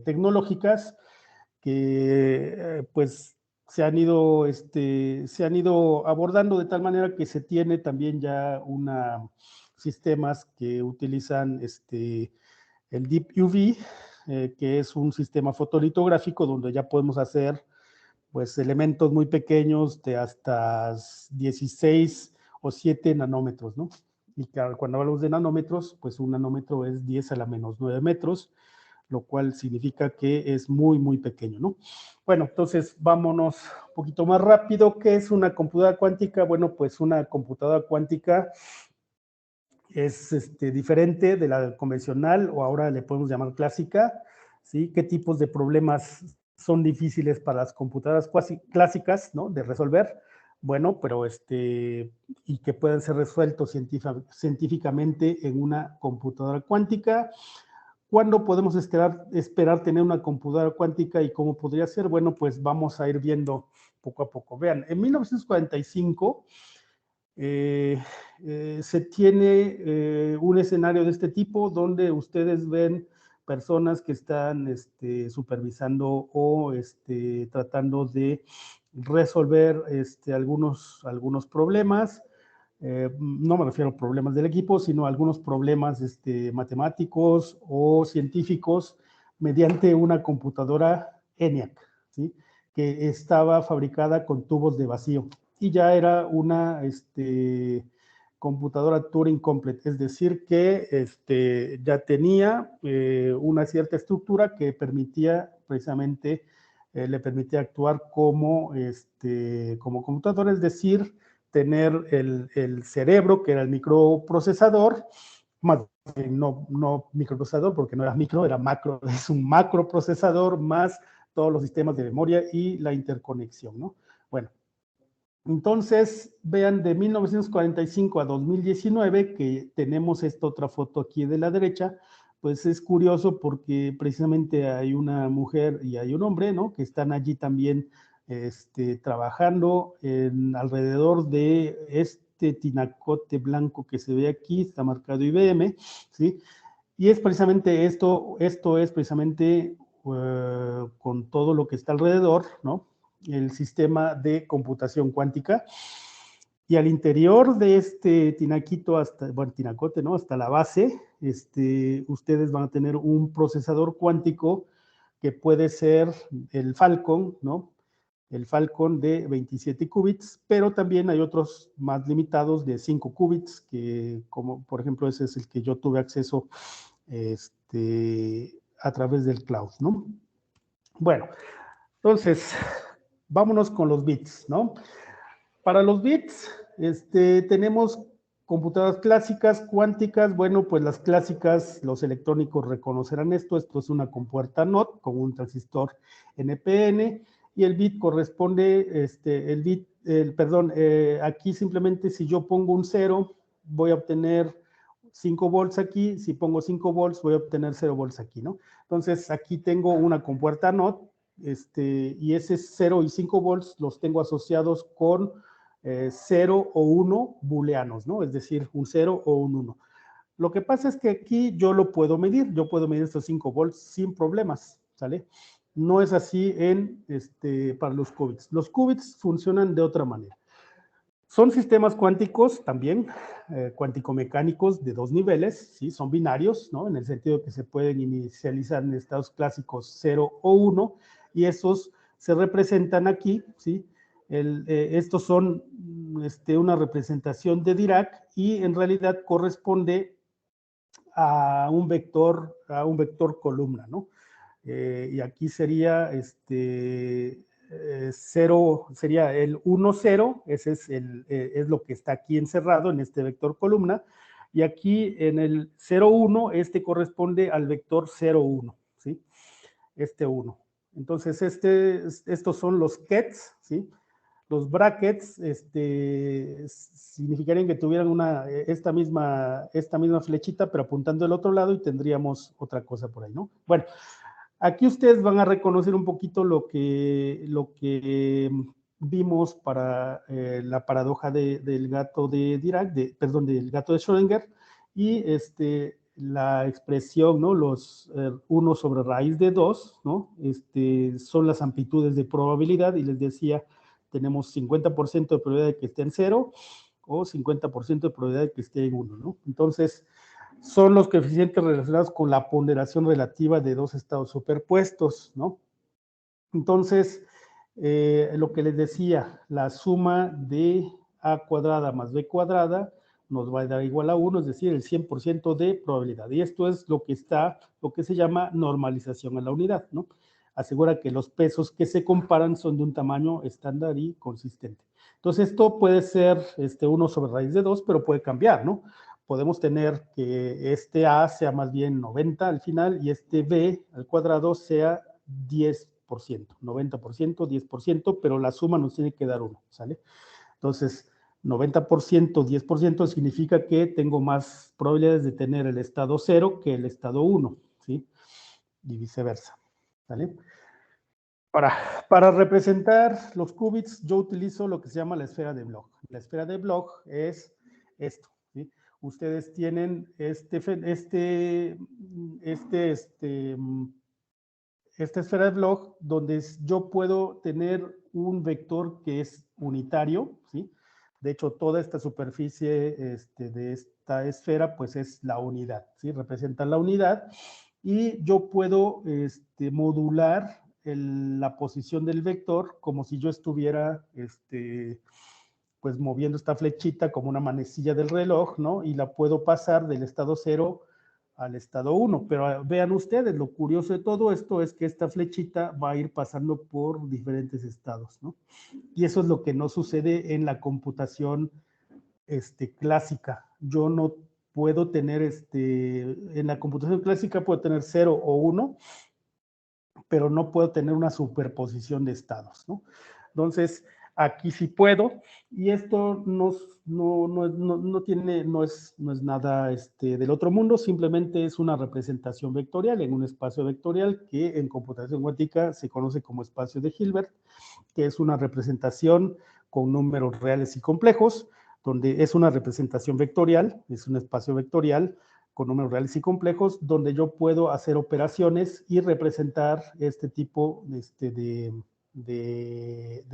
tecnológicas, que pues se han ido abordando de tal manera que se tiene también ya sistemas que utilizan el Deep UV, que es un sistema fotolitográfico donde ya podemos hacer pues elementos muy pequeños de hasta 16 o 7 nanómetros, ¿no? Y claro, cuando hablamos de nanómetros, pues un nanómetro es 10 a la menos 9 metros, lo cual significa que es muy, muy pequeño, ¿no? Bueno, entonces vámonos un poquito más rápido. ¿Qué es una computadora cuántica? Bueno, pues una computadora cuántica es diferente de la convencional, o ahora le podemos llamar clásica, ¿sí? ¿Qué tipos de problemas son difíciles para las computadoras clásicas, ¿no? De resolver? Bueno, pero y que pueden ser resueltos científicamente en una computadora cuántica. ¿Cuándo podemos esperar tener una computadora cuántica y cómo podría ser? Bueno, pues vamos a ir viendo poco a poco. Vean, en 1945 se tiene un escenario de este tipo donde ustedes ven personas que están supervisando o tratando de resolver algunos problemas. No me refiero a problemas del equipo, sino a algunos problemas matemáticos o científicos mediante una computadora ENIAC, ¿sí? Que estaba fabricada con tubos de vacío y ya era una computadora Turing Complete, es decir, que ya tenía una cierta estructura que permitía precisamente, le permitía actuar como computadora, es decir, tener el cerebro, que era el microprocesador, más no microprocesador, porque no era micro, era macro, es un macroprocesador más todos los sistemas de memoria y la interconexión, ¿no? Bueno, Entonces, vean, de 1945 a 2019, que tenemos esta otra foto aquí de la derecha, pues es curioso porque precisamente hay una mujer y hay un hombre, ¿no? Que están allí también trabajando alrededor de este tinacote blanco que se ve aquí, está marcado IBM, ¿sí? Y es precisamente esto es precisamente con todo lo que está alrededor, ¿no? El sistema de computación cuántica. Y al interior de este tinaquito, bueno, tinacote, ¿no? Hasta la base, ustedes van a tener un procesador cuántico que puede ser el Falcon, ¿no? El Falcon de 27 qubits, pero también hay otros más limitados de 5 qubits, que como por ejemplo ese es el que yo tuve acceso a través del cloud, ¿no? Bueno, entonces, vámonos con los bits, ¿no? Para los bits, tenemos computadoras clásicas, cuánticas. Bueno, pues las clásicas, los electrónicos reconocerán esto. Esto es una compuerta NOT con un transistor NPN y el bit corresponde, aquí simplemente si yo pongo un 0, voy a obtener 5 volts aquí. Si pongo 5 volts, voy a obtener 0 volts aquí, ¿no? Entonces, aquí tengo una compuerta NOT, y ese 0 y 5 volts los tengo asociados con 0 o 1 booleanos, ¿no? Es decir, un 0 o un 1. Lo que pasa es que aquí yo lo puedo medir, yo puedo medir estos 5 volts sin problemas, ¿sale? No es así para los qubits. Los qubits funcionan de otra manera. Son sistemas cuánticos también, cuántico-mecánicos de dos niveles, ¿sí? Son binarios, ¿no? En el sentido que se pueden inicializar en estados clásicos 0 o 1, y esos se representan aquí, ¿sí? Estos son una representación de Dirac y en realidad corresponde a un vector columna, ¿no? Y aquí sería 0, sería el 1, 0, ese es lo que está aquí encerrado en este vector columna, y aquí en el 0, 1, corresponde al vector 0, 1, ¿sí? 1. Entonces, estos son los kets, ¿sí? Los brackets significarían que tuvieran esta misma flechita, pero apuntando al otro lado y tendríamos otra cosa por ahí, ¿no? Bueno, aquí ustedes van a reconocer un poquito lo que vimos para la paradoja del gato de Dirac, del gato de Schrödinger, y la expresión, ¿no? Los 1 sobre raíz de 2, ¿no? Son las amplitudes de probabilidad, y les decía, tenemos 50% de probabilidad de que esté en 0 o 50% de probabilidad de que esté en 1, ¿no? Entonces, son los coeficientes relacionados con la ponderación relativa de dos estados superpuestos, ¿no? Entonces, lo que les decía, la suma de a cuadrada más b cuadrada nos va a dar igual a 1, es decir, el 100% de probabilidad. Y esto es lo que se llama normalización a la unidad, ¿no? Asegura que los pesos que se comparan son de un tamaño estándar y consistente. Entonces, esto puede ser 1 sobre raíz de 2, pero puede cambiar, ¿no? Podemos tener que este A sea más bien 90 al final y este B al cuadrado sea 10%, 90%, 10%, pero la suma nos tiene que dar 1, ¿sale? Entonces, 90%, 10% significa que tengo más probabilidades de tener el estado 0 que el estado 1, ¿sí? Y viceversa, ¿vale? Para representar los qubits, yo utilizo lo que se llama la esfera de Bloch. La esfera de Bloch es esto, ¿sí? Ustedes tienen esta esfera de Bloch donde yo puedo tener un vector que es unitario, ¿sí? De hecho, toda esta superficie de esta esfera, pues es la unidad, ¿sí? Representa la unidad, y yo puedo modular la posición del vector como si yo estuviera pues moviendo esta flechita como una manecilla del reloj, ¿no? Y la puedo pasar del estado 0 al estado 1. Pero vean ustedes, lo curioso de todo esto es que esta flechita va a ir pasando por diferentes estados, ¿no? Y eso es lo que no sucede en la computación clásica. Yo no puedo tener, en la computación clásica puedo tener 0 o 1, pero no puedo tener una superposición de estados, ¿no? Entonces, aquí sí puedo, y esto no es nada del otro mundo, simplemente es una representación vectorial en un espacio vectorial que en computación cuántica se conoce como espacio de Hilbert, que es una representación con números reales y complejos, donde es una representación vectorial, es un espacio vectorial con números reales y complejos, donde yo puedo hacer operaciones y representar este tipo de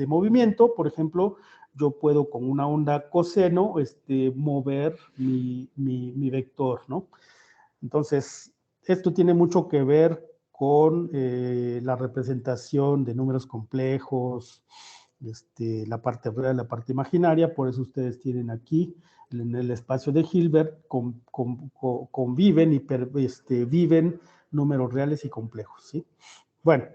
movimiento. Por ejemplo, yo puedo con una onda coseno mover mi vector, ¿no? Entonces, esto tiene mucho que ver con la representación de números complejos, la parte real, la parte imaginaria. Por eso ustedes tienen aquí en el espacio de Hilbert conviven y viven números reales y complejos, ¿sí? Bueno,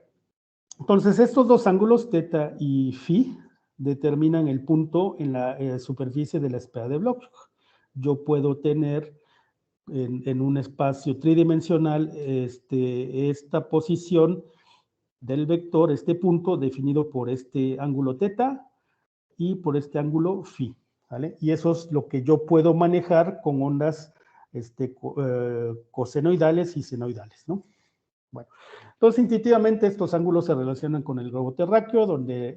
entonces estos dos ángulos, teta y phi, determinan el punto en la superficie de la esfera de Bloch. Yo puedo tener en un espacio tridimensional esta posición del vector, este punto definido por este ángulo teta y por este ángulo phi, ¿vale? Y eso es lo que yo puedo manejar con ondas cosenoidales y senoidales, ¿no? Bueno, entonces intuitivamente estos ángulos se relacionan con el globo terráqueo, donde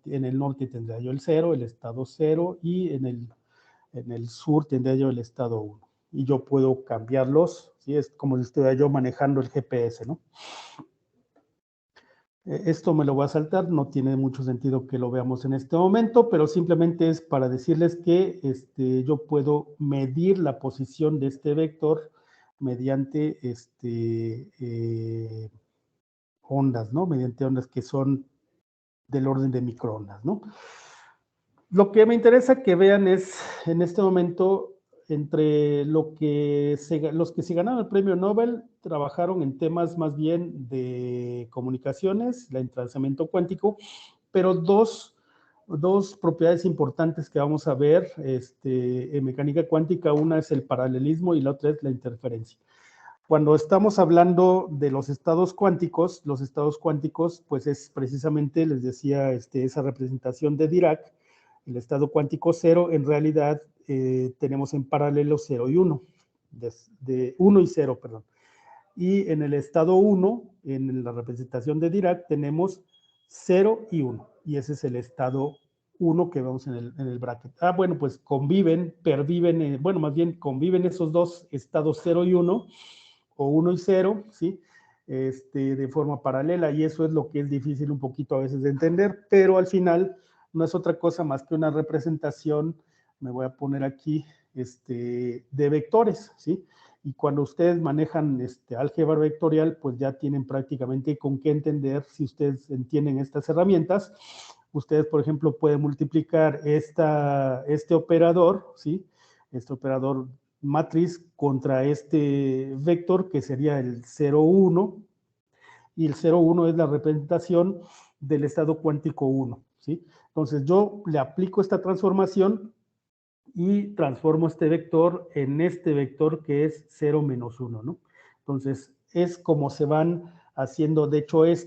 en el norte tendría yo el 0, el estado 0, y en el sur tendría yo el estado 1. Y yo puedo cambiarlos, ¿sí? Es como si estuviera yo manejando el GPS, ¿no? Esto me lo voy a saltar, no tiene mucho sentido que lo veamos en este momento, pero simplemente es para decirles que yo puedo medir la posición de este vector mediante ondas, ¿no? Mediante ondas que son del orden de microondas, ¿no? Lo que me interesa que vean es, en este momento, entre los que se ganaron el premio Nobel trabajaron en temas más bien de comunicaciones, el entrelazamiento cuántico, pero dos propiedades importantes que vamos a ver en mecánica cuántica, una es el paralelismo y la otra es la interferencia. Cuando estamos hablando de los estados cuánticos, pues es precisamente, les decía, esa representación de Dirac, el estado cuántico 0, en realidad tenemos en paralelo 0 y 1, de 1 y 0, perdón. Y en el estado 1, en la representación de Dirac, tenemos 0 y 1, y ese es el estado 1 que vemos en el bracket. Bueno, pues conviven esos dos estados 0 y 1, o 1 y 0, ¿sí? De forma paralela, y eso es lo que es difícil un poquito a veces de entender, pero al final no es otra cosa más que una representación, me voy a poner aquí, de vectores, ¿sí? Y cuando ustedes manejan álgebra vectorial, pues ya tienen prácticamente con qué entender, si ustedes entienden estas herramientas. Ustedes, por ejemplo, pueden multiplicar este operador, ¿sí? Este operador matriz contra este vector que sería el 0, 1, y el 0, 1 es la representación del estado cuántico 1, ¿sí? Entonces yo le aplico esta transformación y transformo este vector en este vector que es 0 menos 1, ¿no? Entonces es como se van haciendo, de hecho 1,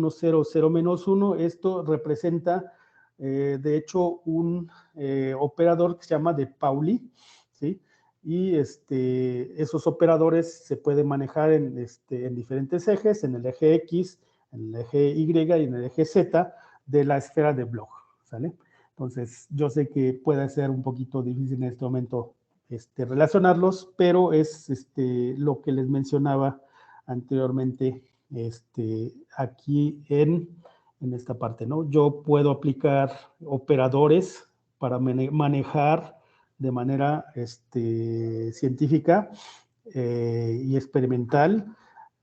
0, 0 menos 1, esto representa de hecho un operador que se llama de Pauli, ¿sí? Y esos operadores se pueden manejar en diferentes ejes, en el eje X, en el eje Y y en el eje Z de la esfera de Bloch, ¿sale? Entonces, yo sé que puede ser un poquito difícil en este momento relacionarlos, pero es lo que les mencionaba anteriormente aquí en esta parte, ¿no? Yo puedo aplicar operadores para manejar de manera científica y experimental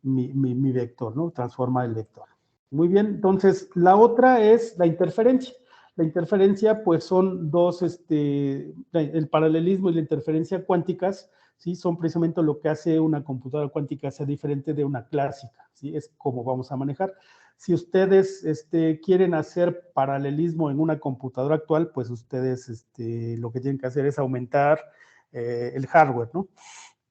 mi vector, ¿no? Transforma el vector. Muy bien, entonces la otra es la interferencia. La interferencia, pues son dos, el paralelismo y la interferencia cuánticas, ¿sí? Son precisamente lo que hace una computadora cuántica sea diferente de una clásica, ¿sí? Es como vamos a manejar. Si ustedes quieren hacer paralelismo en una computadora actual, pues ustedes lo que tienen que hacer es aumentar el hardware, ¿no?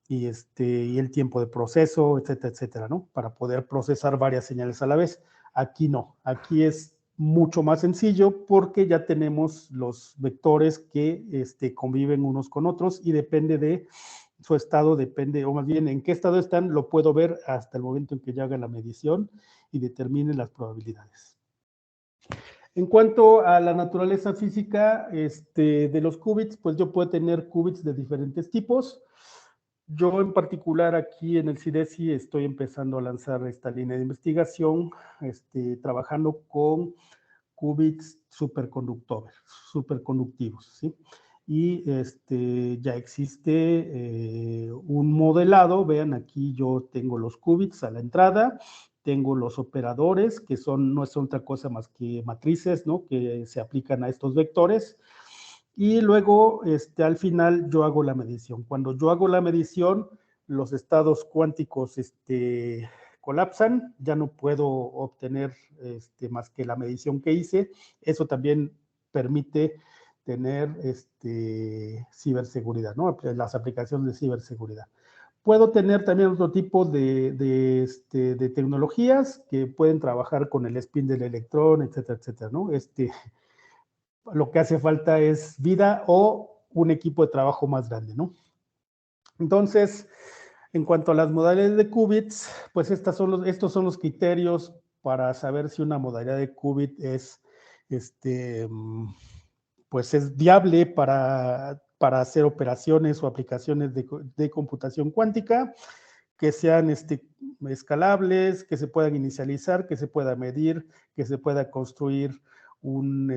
Y el tiempo de proceso, etcétera, etcétera, ¿no? Para poder procesar varias señales a la vez. Aquí no, aquí es mucho más sencillo porque ya tenemos los vectores que conviven unos con otros y depende de su estado, depende, o más bien en qué estado están, lo puedo ver hasta el momento en que yo haga la medición y determine las probabilidades. En cuanto a la naturaleza física de los qubits, pues yo puedo tener qubits de diferentes tipos. Yo en particular aquí en el CIDESI estoy empezando a lanzar esta línea de investigación, trabajando con qubits superconductivos, ¿sí? Y ya existe un modelado, vean aquí yo tengo los qubits a la entrada, tengo los operadores que no son otra cosa más que matrices, ¿no? Que se aplican a estos vectores. Y luego, al final, yo hago la medición. Cuando yo hago la medición, los estados cuánticos colapsan, ya no puedo obtener más que la medición que hice. Eso también permite tener ciberseguridad, ¿no? Las aplicaciones de ciberseguridad. Puedo tener también otro tipo de tecnologías que pueden trabajar con el spin del electrón, etcétera, etcétera, ¿no? Lo que hace falta es vida o un equipo de trabajo más grande, ¿no? Entonces, en cuanto a las modalidades de qubits, pues estos son los criterios para saber si una modalidad de qubit es, pues es viable para hacer operaciones o aplicaciones de computación cuántica, que sean escalables, que se puedan inicializar, que se pueda medir, que se pueda construir un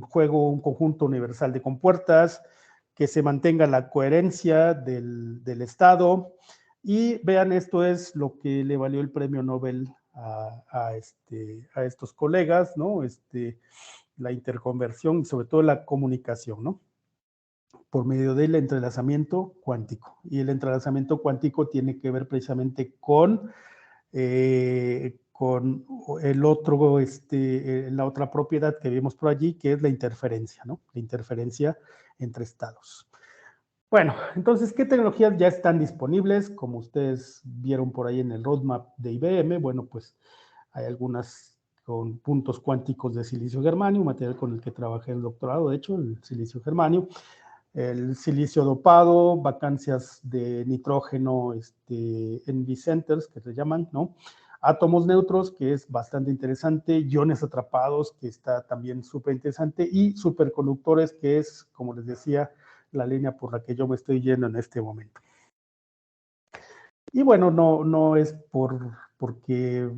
juego, un conjunto universal de compuertas, que se mantenga la coherencia del estado. Y vean, esto es lo que le valió el premio Nobel a estos colegas, ¿no? La interconversión y sobre todo la comunicación, ¿no? Por medio del entrelazamiento cuántico. Y el entrelazamiento cuántico tiene que ver precisamente con el otro, la otra propiedad que vimos por allí, que es la interferencia, ¿no? La interferencia entre estados. Bueno, entonces, ¿qué tecnologías ya están disponibles? Como ustedes vieron por ahí en el roadmap de IBM, bueno, pues hay algunas con puntos cuánticos de silicio germanio, un material con el que trabajé en el doctorado, de hecho, el silicio germanio, el silicio dopado, vacancias de nitrógeno en V-centers, que se llaman, ¿no? Átomos neutros, que es bastante interesante, iones atrapados, que está también súper interesante, y superconductores, que es, como les decía, la línea por la que yo me estoy yendo en este momento. Y bueno, no es porque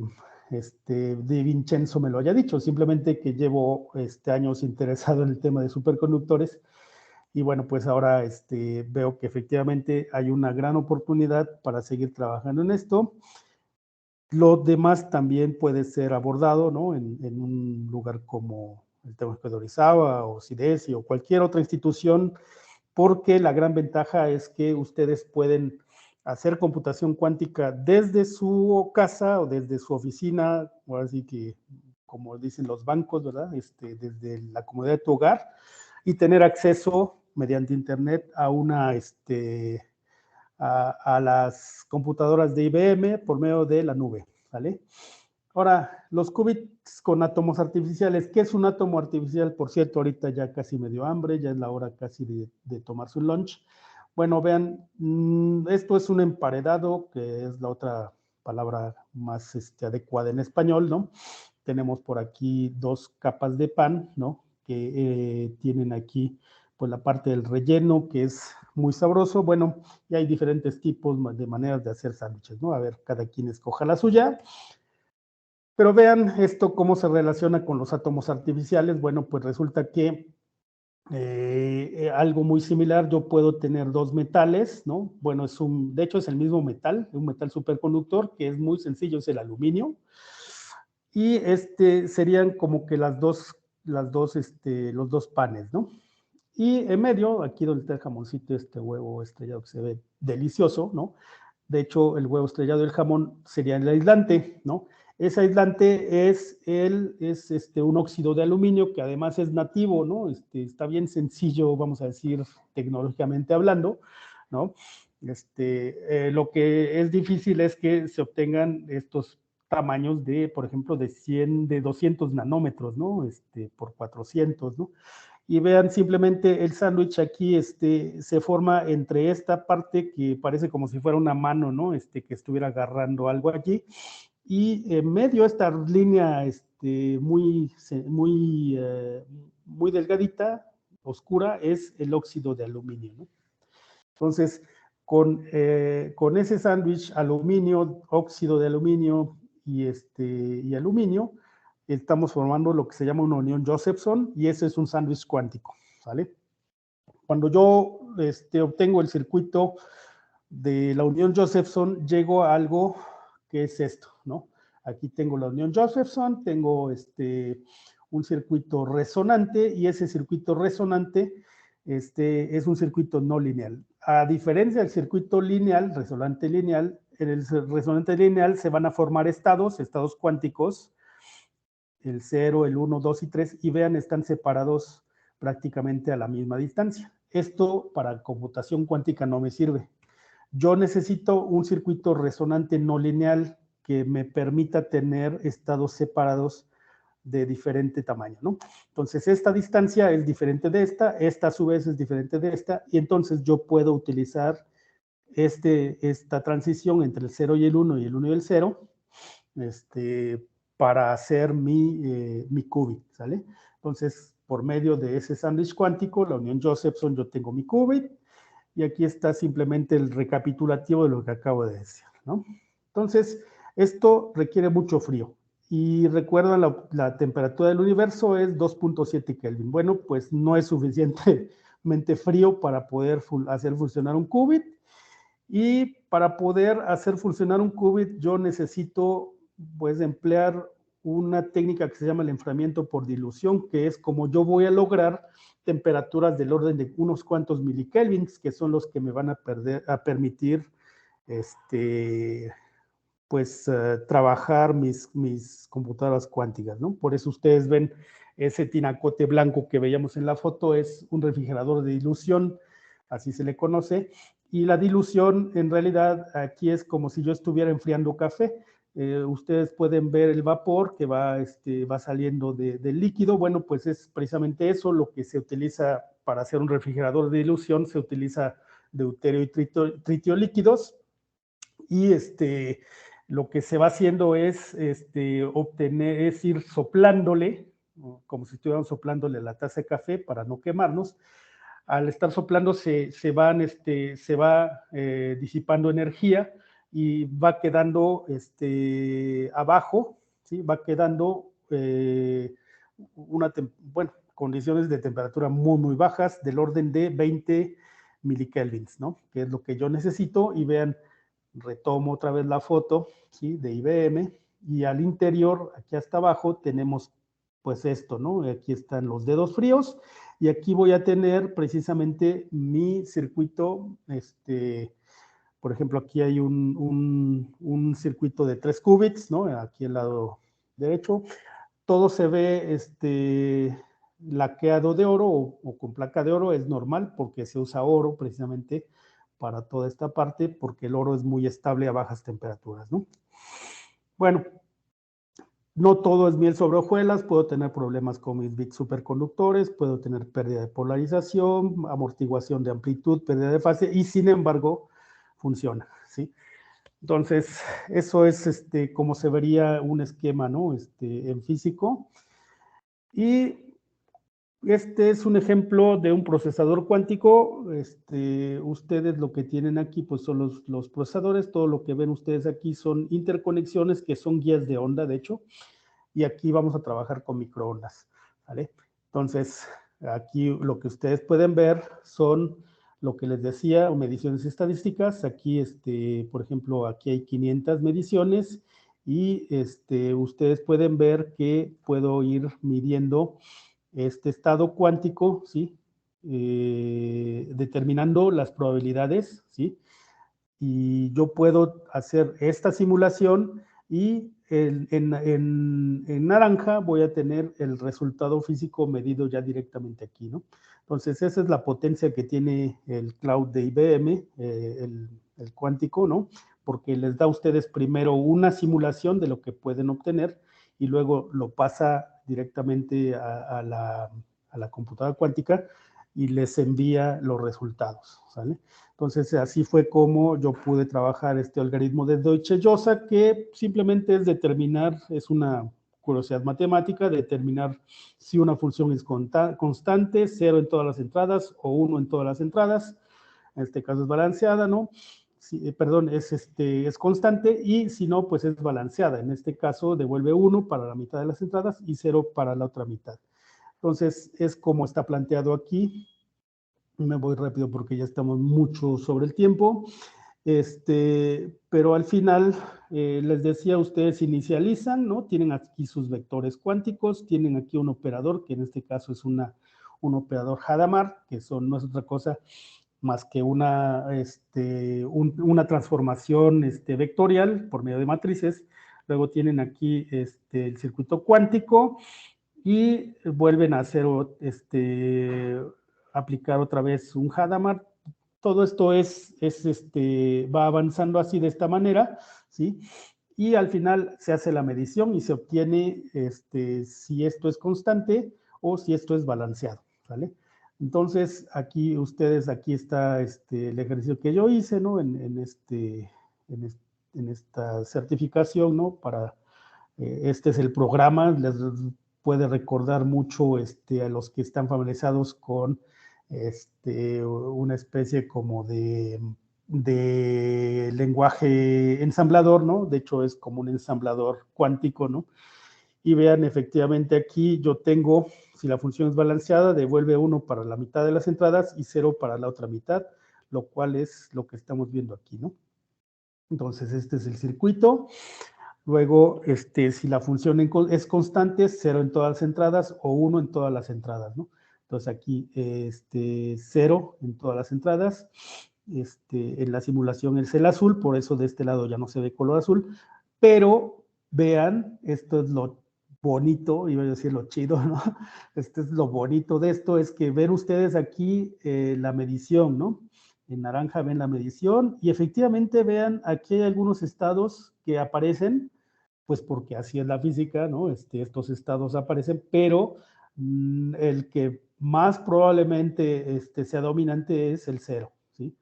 De Vincenzo me lo haya dicho, simplemente que llevo años interesado en el tema de superconductores. Y bueno, pues ahora veo que efectivamente hay una gran oportunidad para seguir trabajando en esto. Lo demás también puede ser abordado, ¿no? En un lugar como el Tecnológico de Orizaba o CIDESI o cualquier otra institución, porque la gran ventaja es que ustedes pueden hacer computación cuántica desde su casa o desde su oficina, o así que, como dicen los bancos, ¿verdad? Desde la comodidad de tu hogar y tener acceso mediante internet a a las computadoras de IBM por medio de la nube, ¿vale? Ahora, los qubits con átomos artificiales. ¿Qué es un átomo artificial? Por cierto, ahorita ya casi me dio hambre, ya es la hora casi de tomar su lunch. Bueno, vean, esto es un emparedado, que es la otra palabra más adecuada en español, ¿no? Tenemos por aquí dos capas de pan, ¿no? Que tienen aquí pues la parte del relleno, que es muy sabroso. Bueno, y hay diferentes tipos de maneras de hacer sándwiches, ¿no? A ver, cada quien escoja la suya. Pero vean esto cómo se relaciona con los átomos artificiales. Bueno, pues resulta que algo muy similar, yo puedo tener dos metales, ¿no? Bueno, de hecho es el mismo metal, un metal superconductor, que es muy sencillo, es el aluminio. Y serían como que los dos panes, ¿no? Y en medio, aquí donde está el jamoncito, este huevo estrellado que se ve delicioso, ¿no? De hecho, el huevo estrellado del jamón sería el aislante, ¿no? Ese aislante es un óxido de aluminio que además es nativo, ¿no? Está bien sencillo, vamos a decir, tecnológicamente hablando, ¿no? Lo que es difícil es que se obtengan estos tamaños de, por ejemplo, de 200 nanómetros, ¿no? Por 400, ¿no? Y vean simplemente el sándwich aquí se forma entre esta parte que parece como si fuera una mano, ¿no? Que estuviera agarrando algo allí, y en medio esta línea muy delgadita, oscura, es el óxido de aluminio, ¿no? Entonces, con ese sándwich, aluminio, óxido de aluminio y aluminio, estamos formando lo que se llama una unión Josephson, y ese es un sándwich cuántico, ¿vale? Cuando yo obtengo el circuito de la unión Josephson, llego a algo que es esto, ¿no? Aquí tengo la unión Josephson, tengo un circuito resonante, y ese circuito resonante es un circuito no lineal. A diferencia del circuito lineal, resonante lineal, en el resonante lineal se van a formar estados cuánticos, el 0, el 1, 2 y 3, y vean, están separados prácticamente a la misma distancia. Esto para computación cuántica no me sirve. Yo necesito un circuito resonante no lineal que me permita tener estados separados de diferente tamaño, ¿no? Entonces, esta distancia es diferente de esta a su vez es diferente de esta, y entonces yo puedo utilizar esta transición entre el 0 y el 1 y el 1 y el 0, para hacer mi qubit, ¿sale? Entonces, por medio de ese sándwich cuántico, la unión Josephson, yo tengo mi qubit, y aquí está simplemente el recapitulativo de lo que acabo de decir, ¿no? Entonces, esto requiere mucho frío. Y recuerdan, la temperatura del universo es 2.7 Kelvin. Bueno, pues no es suficientemente frío para poder hacer funcionar un qubit. Y para poder hacer funcionar un qubit, yo necesito, pues, emplear una técnica que se llama el enfriamiento por dilución, que es como yo voy a lograr temperaturas del orden de unos cuantos milikelvins, que son los que me van a permitir pues trabajar mis computadoras cuánticas, ¿no? Por eso ustedes ven ese tinacote blanco que veíamos en la foto, es un refrigerador de dilución, así se le conoce, y la dilución en realidad aquí es como si yo estuviera enfriando café. Ustedes pueden ver el vapor que va saliendo del líquido. Bueno, pues es precisamente eso lo que se utiliza para hacer un refrigerador de dilución. Se utiliza deuterio y tritio líquidos, y lo que se va haciendo es ir soplándole, como si estuviéramos soplándole la taza de café para no quemarnos. Al estar soplando se va disipando energía, y va quedando abajo, ¿sí? Va quedando condiciones de temperatura muy, muy bajas, del orden de 20 milikelvins, ¿no? Que es lo que yo necesito. Y vean, retomo otra vez la foto, ¿sí? De IBM, y al interior, aquí hasta abajo, tenemos pues esto, ¿no? Aquí están los dedos fríos, y aquí voy a tener precisamente mi circuito, por ejemplo, aquí hay un circuito de 3 qubits, ¿no? Aquí al lado derecho, todo se ve laqueado de oro o con placa de oro, es normal porque se usa oro precisamente para toda esta parte, porque el oro es muy estable a bajas temperaturas, ¿no? Bueno, no todo es miel sobre hojuelas, puedo tener problemas con mis bits superconductores, puedo tener pérdida de polarización, amortiguación de amplitud, pérdida de fase, y sin embargo funciona, ¿sí? Entonces, eso es como se vería un esquema, ¿no? En físico. Y este es un ejemplo de un procesador cuántico. Ustedes lo que tienen aquí pues son los procesadores. Todo lo que ven ustedes aquí son interconexiones que son guías de onda, de hecho. Y aquí vamos a trabajar con microondas, ¿vale? Entonces, aquí lo que ustedes pueden ver son lo que les decía, mediciones estadísticas. Aquí, por ejemplo, aquí hay 500 mediciones, y ustedes pueden ver que puedo ir midiendo este estado cuántico, ¿sí? Determinando las probabilidades, ¿sí? Y yo puedo hacer esta simulación, y en naranja voy a tener el resultado físico medido ya directamente aquí, ¿no? Entonces, esa es la potencia que tiene el cloud de IBM, el cuántico, ¿no? porque les da a ustedes primero una simulación de lo que pueden obtener y luego lo pasa directamente a la computadora cuántica y les envía los resultados, ¿sale? Entonces, así fue como yo pude trabajar este algoritmo de Deutsche-Jozsa, que simplemente es determinar, es una curiosidad matemática, determinar si una función es constante, 0 en todas las entradas o 1 en todas las entradas. En este caso es balanceada, ¿no? Perdón, es constante, y si no, pues es balanceada. En este caso devuelve 1 para la mitad de las entradas y 0 para la otra mitad. Entonces, es como está planteado aquí. Me voy rápido porque ya estamos mucho sobre el tiempo. Pero al final, les decía, ustedes inicializan, ¿no? Tienen aquí sus vectores cuánticos, tienen aquí un operador, que en este caso es un operador Hadamard, que no es otra cosa más que una transformación vectorial por medio de matrices. Luego tienen aquí el circuito cuántico y vuelven a hacer aplicar otra vez un Hadamard. Todo esto va avanzando así de esta manera, ¿sí? Y al final se hace la medición y se obtiene si esto es constante o si esto es balanceado, ¿vale? Entonces, aquí está el ejercicio que yo hice, ¿no? En esta certificación, ¿no? Este es el programa, les puede recordar mucho a los que están familiarizados con una especie como de lenguaje ensamblador, ¿no? De hecho, es como un ensamblador cuántico, ¿no? Y vean, efectivamente aquí yo tengo, si la función es balanceada, devuelve 1 para la mitad de las entradas y 0 para la otra mitad, lo cual es lo que estamos viendo aquí, ¿no? Entonces, este es el circuito. Luego, si la función es constante, 0 en todas las entradas o 1 en todas las entradas, ¿no? Entonces aquí, 0 en todas las entradas. En la simulación es el azul, por eso de este lado ya no se ve color azul, pero vean, esto es lo bonito, iba a decir lo chido, ¿no? Este es lo bonito de esto, es que ven ustedes aquí la medición, ¿no? En naranja ven la medición y efectivamente vean, aquí hay algunos estados que aparecen, pues porque así es la física, ¿no? Estos estados aparecen, pero el que más probablemente sea dominante es el 0, ¿sí?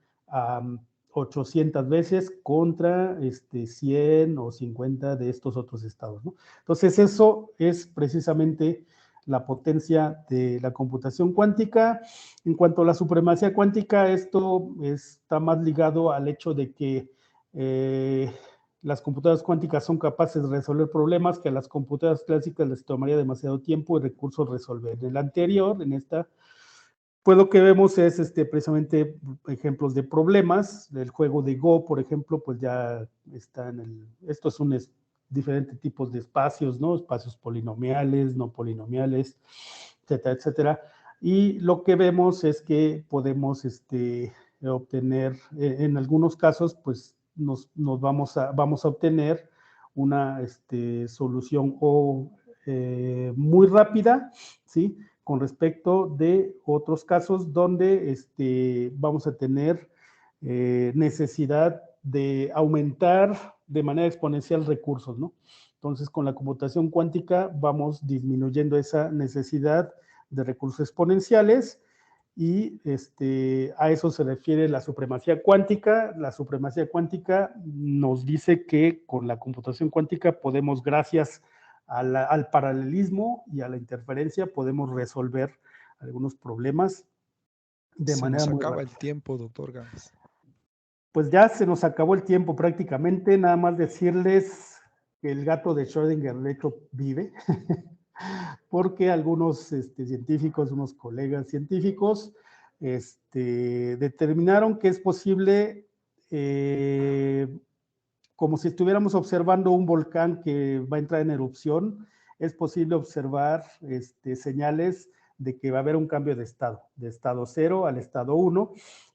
800 veces contra 100 o 50 de estos otros estados, ¿no? Entonces, eso es precisamente la potencia de la computación cuántica. En cuanto a la supremacía cuántica, esto está más ligado al hecho de que las computadoras cuánticas son capaces de resolver problemas que a las computadoras clásicas les tomaría demasiado tiempo y recursos resolver. En el anterior, en esta, pues lo que vemos es precisamente ejemplos de problemas. El juego de Go, por ejemplo, pues ya está estos son diferentes tipos de espacios, ¿no? Espacios polinomiales, no polinomiales, etcétera, etcétera. Y lo que vemos es que podemos obtener, en algunos casos, pues vamos a obtener una solución muy rápida, ¿sí? Con respecto de otros casos donde vamos a tener necesidad de aumentar de manera exponencial recursos, ¿no? Entonces, con la computación cuántica vamos disminuyendo esa necesidad de recursos exponenciales y a eso se refiere la supremacía cuántica. La supremacía cuántica nos dice que con la computación cuántica podemos, gracias al paralelismo y a la interferencia, podemos resolver algunos problemas de manera muy rápida. Se nos acaba el tiempo, doctor Gámez. Pues ya se nos acabó el tiempo prácticamente. Nada más decirles que el gato de Schrödinger, de hecho, vive, porque algunos científicos, unos colegas científicos, determinaron que es posible, como si estuviéramos observando un volcán que va a entrar en erupción, es posible observar señales de que va a haber un cambio de estado 0 al estado 1,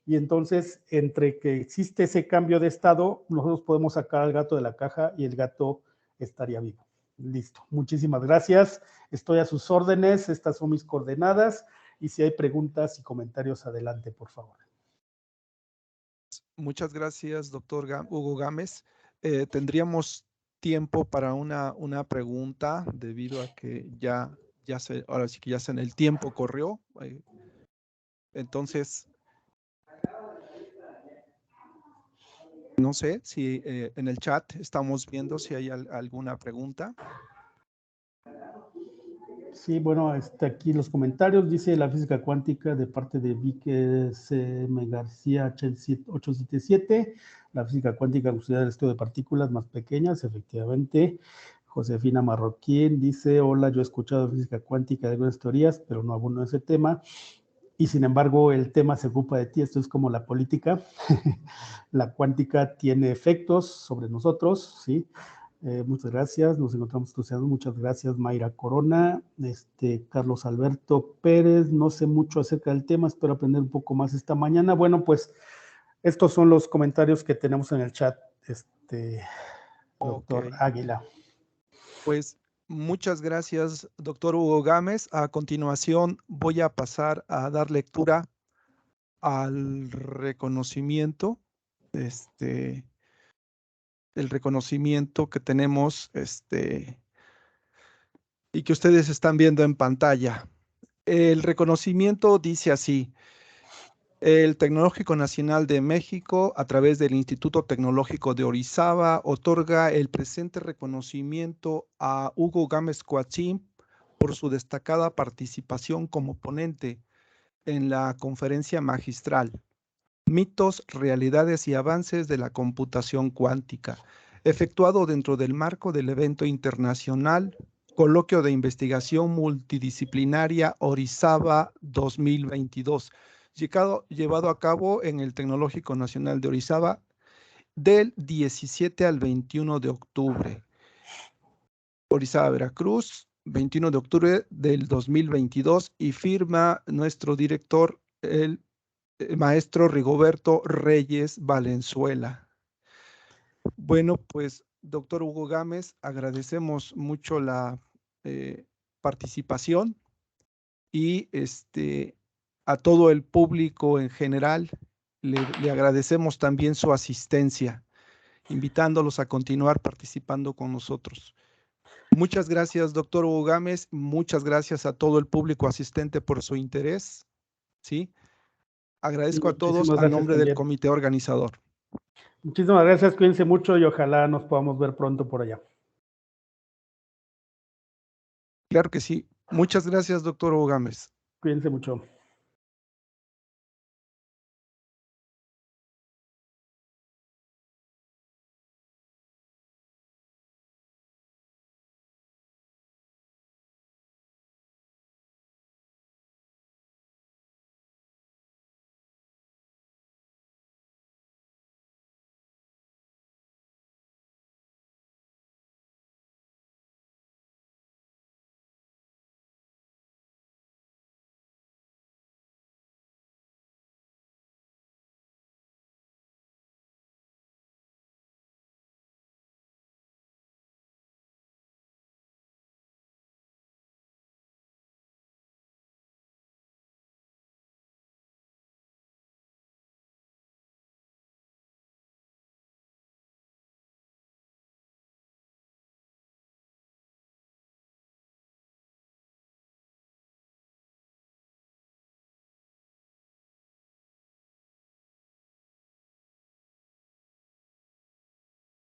y entonces entre que existe ese cambio de estado, nosotros podemos sacar al gato de la caja y el gato estaría vivo. Listo, muchísimas gracias, estoy a sus órdenes, estas son mis coordenadas, y si hay preguntas y comentarios, adelante, por favor. Muchas gracias, doctor Hugo Gámez. Tendríamos tiempo para una pregunta debido a que ahora sí que ya en el tiempo corrió. Entonces, no sé si en el chat estamos viendo si hay alguna pregunta. Sí, bueno, aquí los comentarios dice la física cuántica de parte de Víquez M. García 877. La física cuántica considera el estudio de partículas más pequeñas, efectivamente. Josefina Marroquín dice, hola, yo he escuchado física cuántica de algunas teorías, pero no abundo en ese tema. Y sin embargo, el tema se ocupa de ti. Esto es como la política. La cuántica tiene efectos sobre nosotros, ¿sí? Muchas gracias, nos encontramos estudiando. Muchas gracias, Mayra Corona. Carlos Alberto Pérez, no sé mucho acerca del tema, espero aprender un poco más esta mañana. Bueno, pues estos son los comentarios que tenemos en el chat, doctor Águila. Pues muchas gracias, doctor Hugo Gámez. A continuación voy a pasar a dar lectura al reconocimiento, el reconocimiento que tenemos, y que ustedes están viendo en pantalla. El reconocimiento dice así: el Tecnológico Nacional de México, a través del Instituto Tecnológico de Orizaba, otorga el presente reconocimiento a Hugo Gámez Coatzin por su destacada participación como ponente en la conferencia magistral Mitos, Realidades y Avances de la Computación Cuántica, efectuado dentro del marco del evento internacional Coloquio de Investigación Multidisciplinaria Orizaba 2022, llevado a cabo en el Tecnológico Nacional de Orizaba del 17 al 21 de octubre. Orizaba, Veracruz, 21 de octubre del 2022, y firma nuestro director, el maestro Rigoberto Reyes Valenzuela. Bueno, pues, doctor Hugo Gámez, agradecemos mucho la participación y a todo el público en general le agradecemos también su asistencia, invitándolos a continuar participando con nosotros. Muchas gracias, doctor Hugo Gámez. Muchas gracias a todo el público asistente por su interés. ¿Sí? Agradezco a todos a nombre del comité organizador. Muchísimas gracias, cuídense mucho y ojalá nos podamos ver pronto por allá. Claro que sí. Muchas gracias, doctor Hugo Gámez. Cuídense mucho.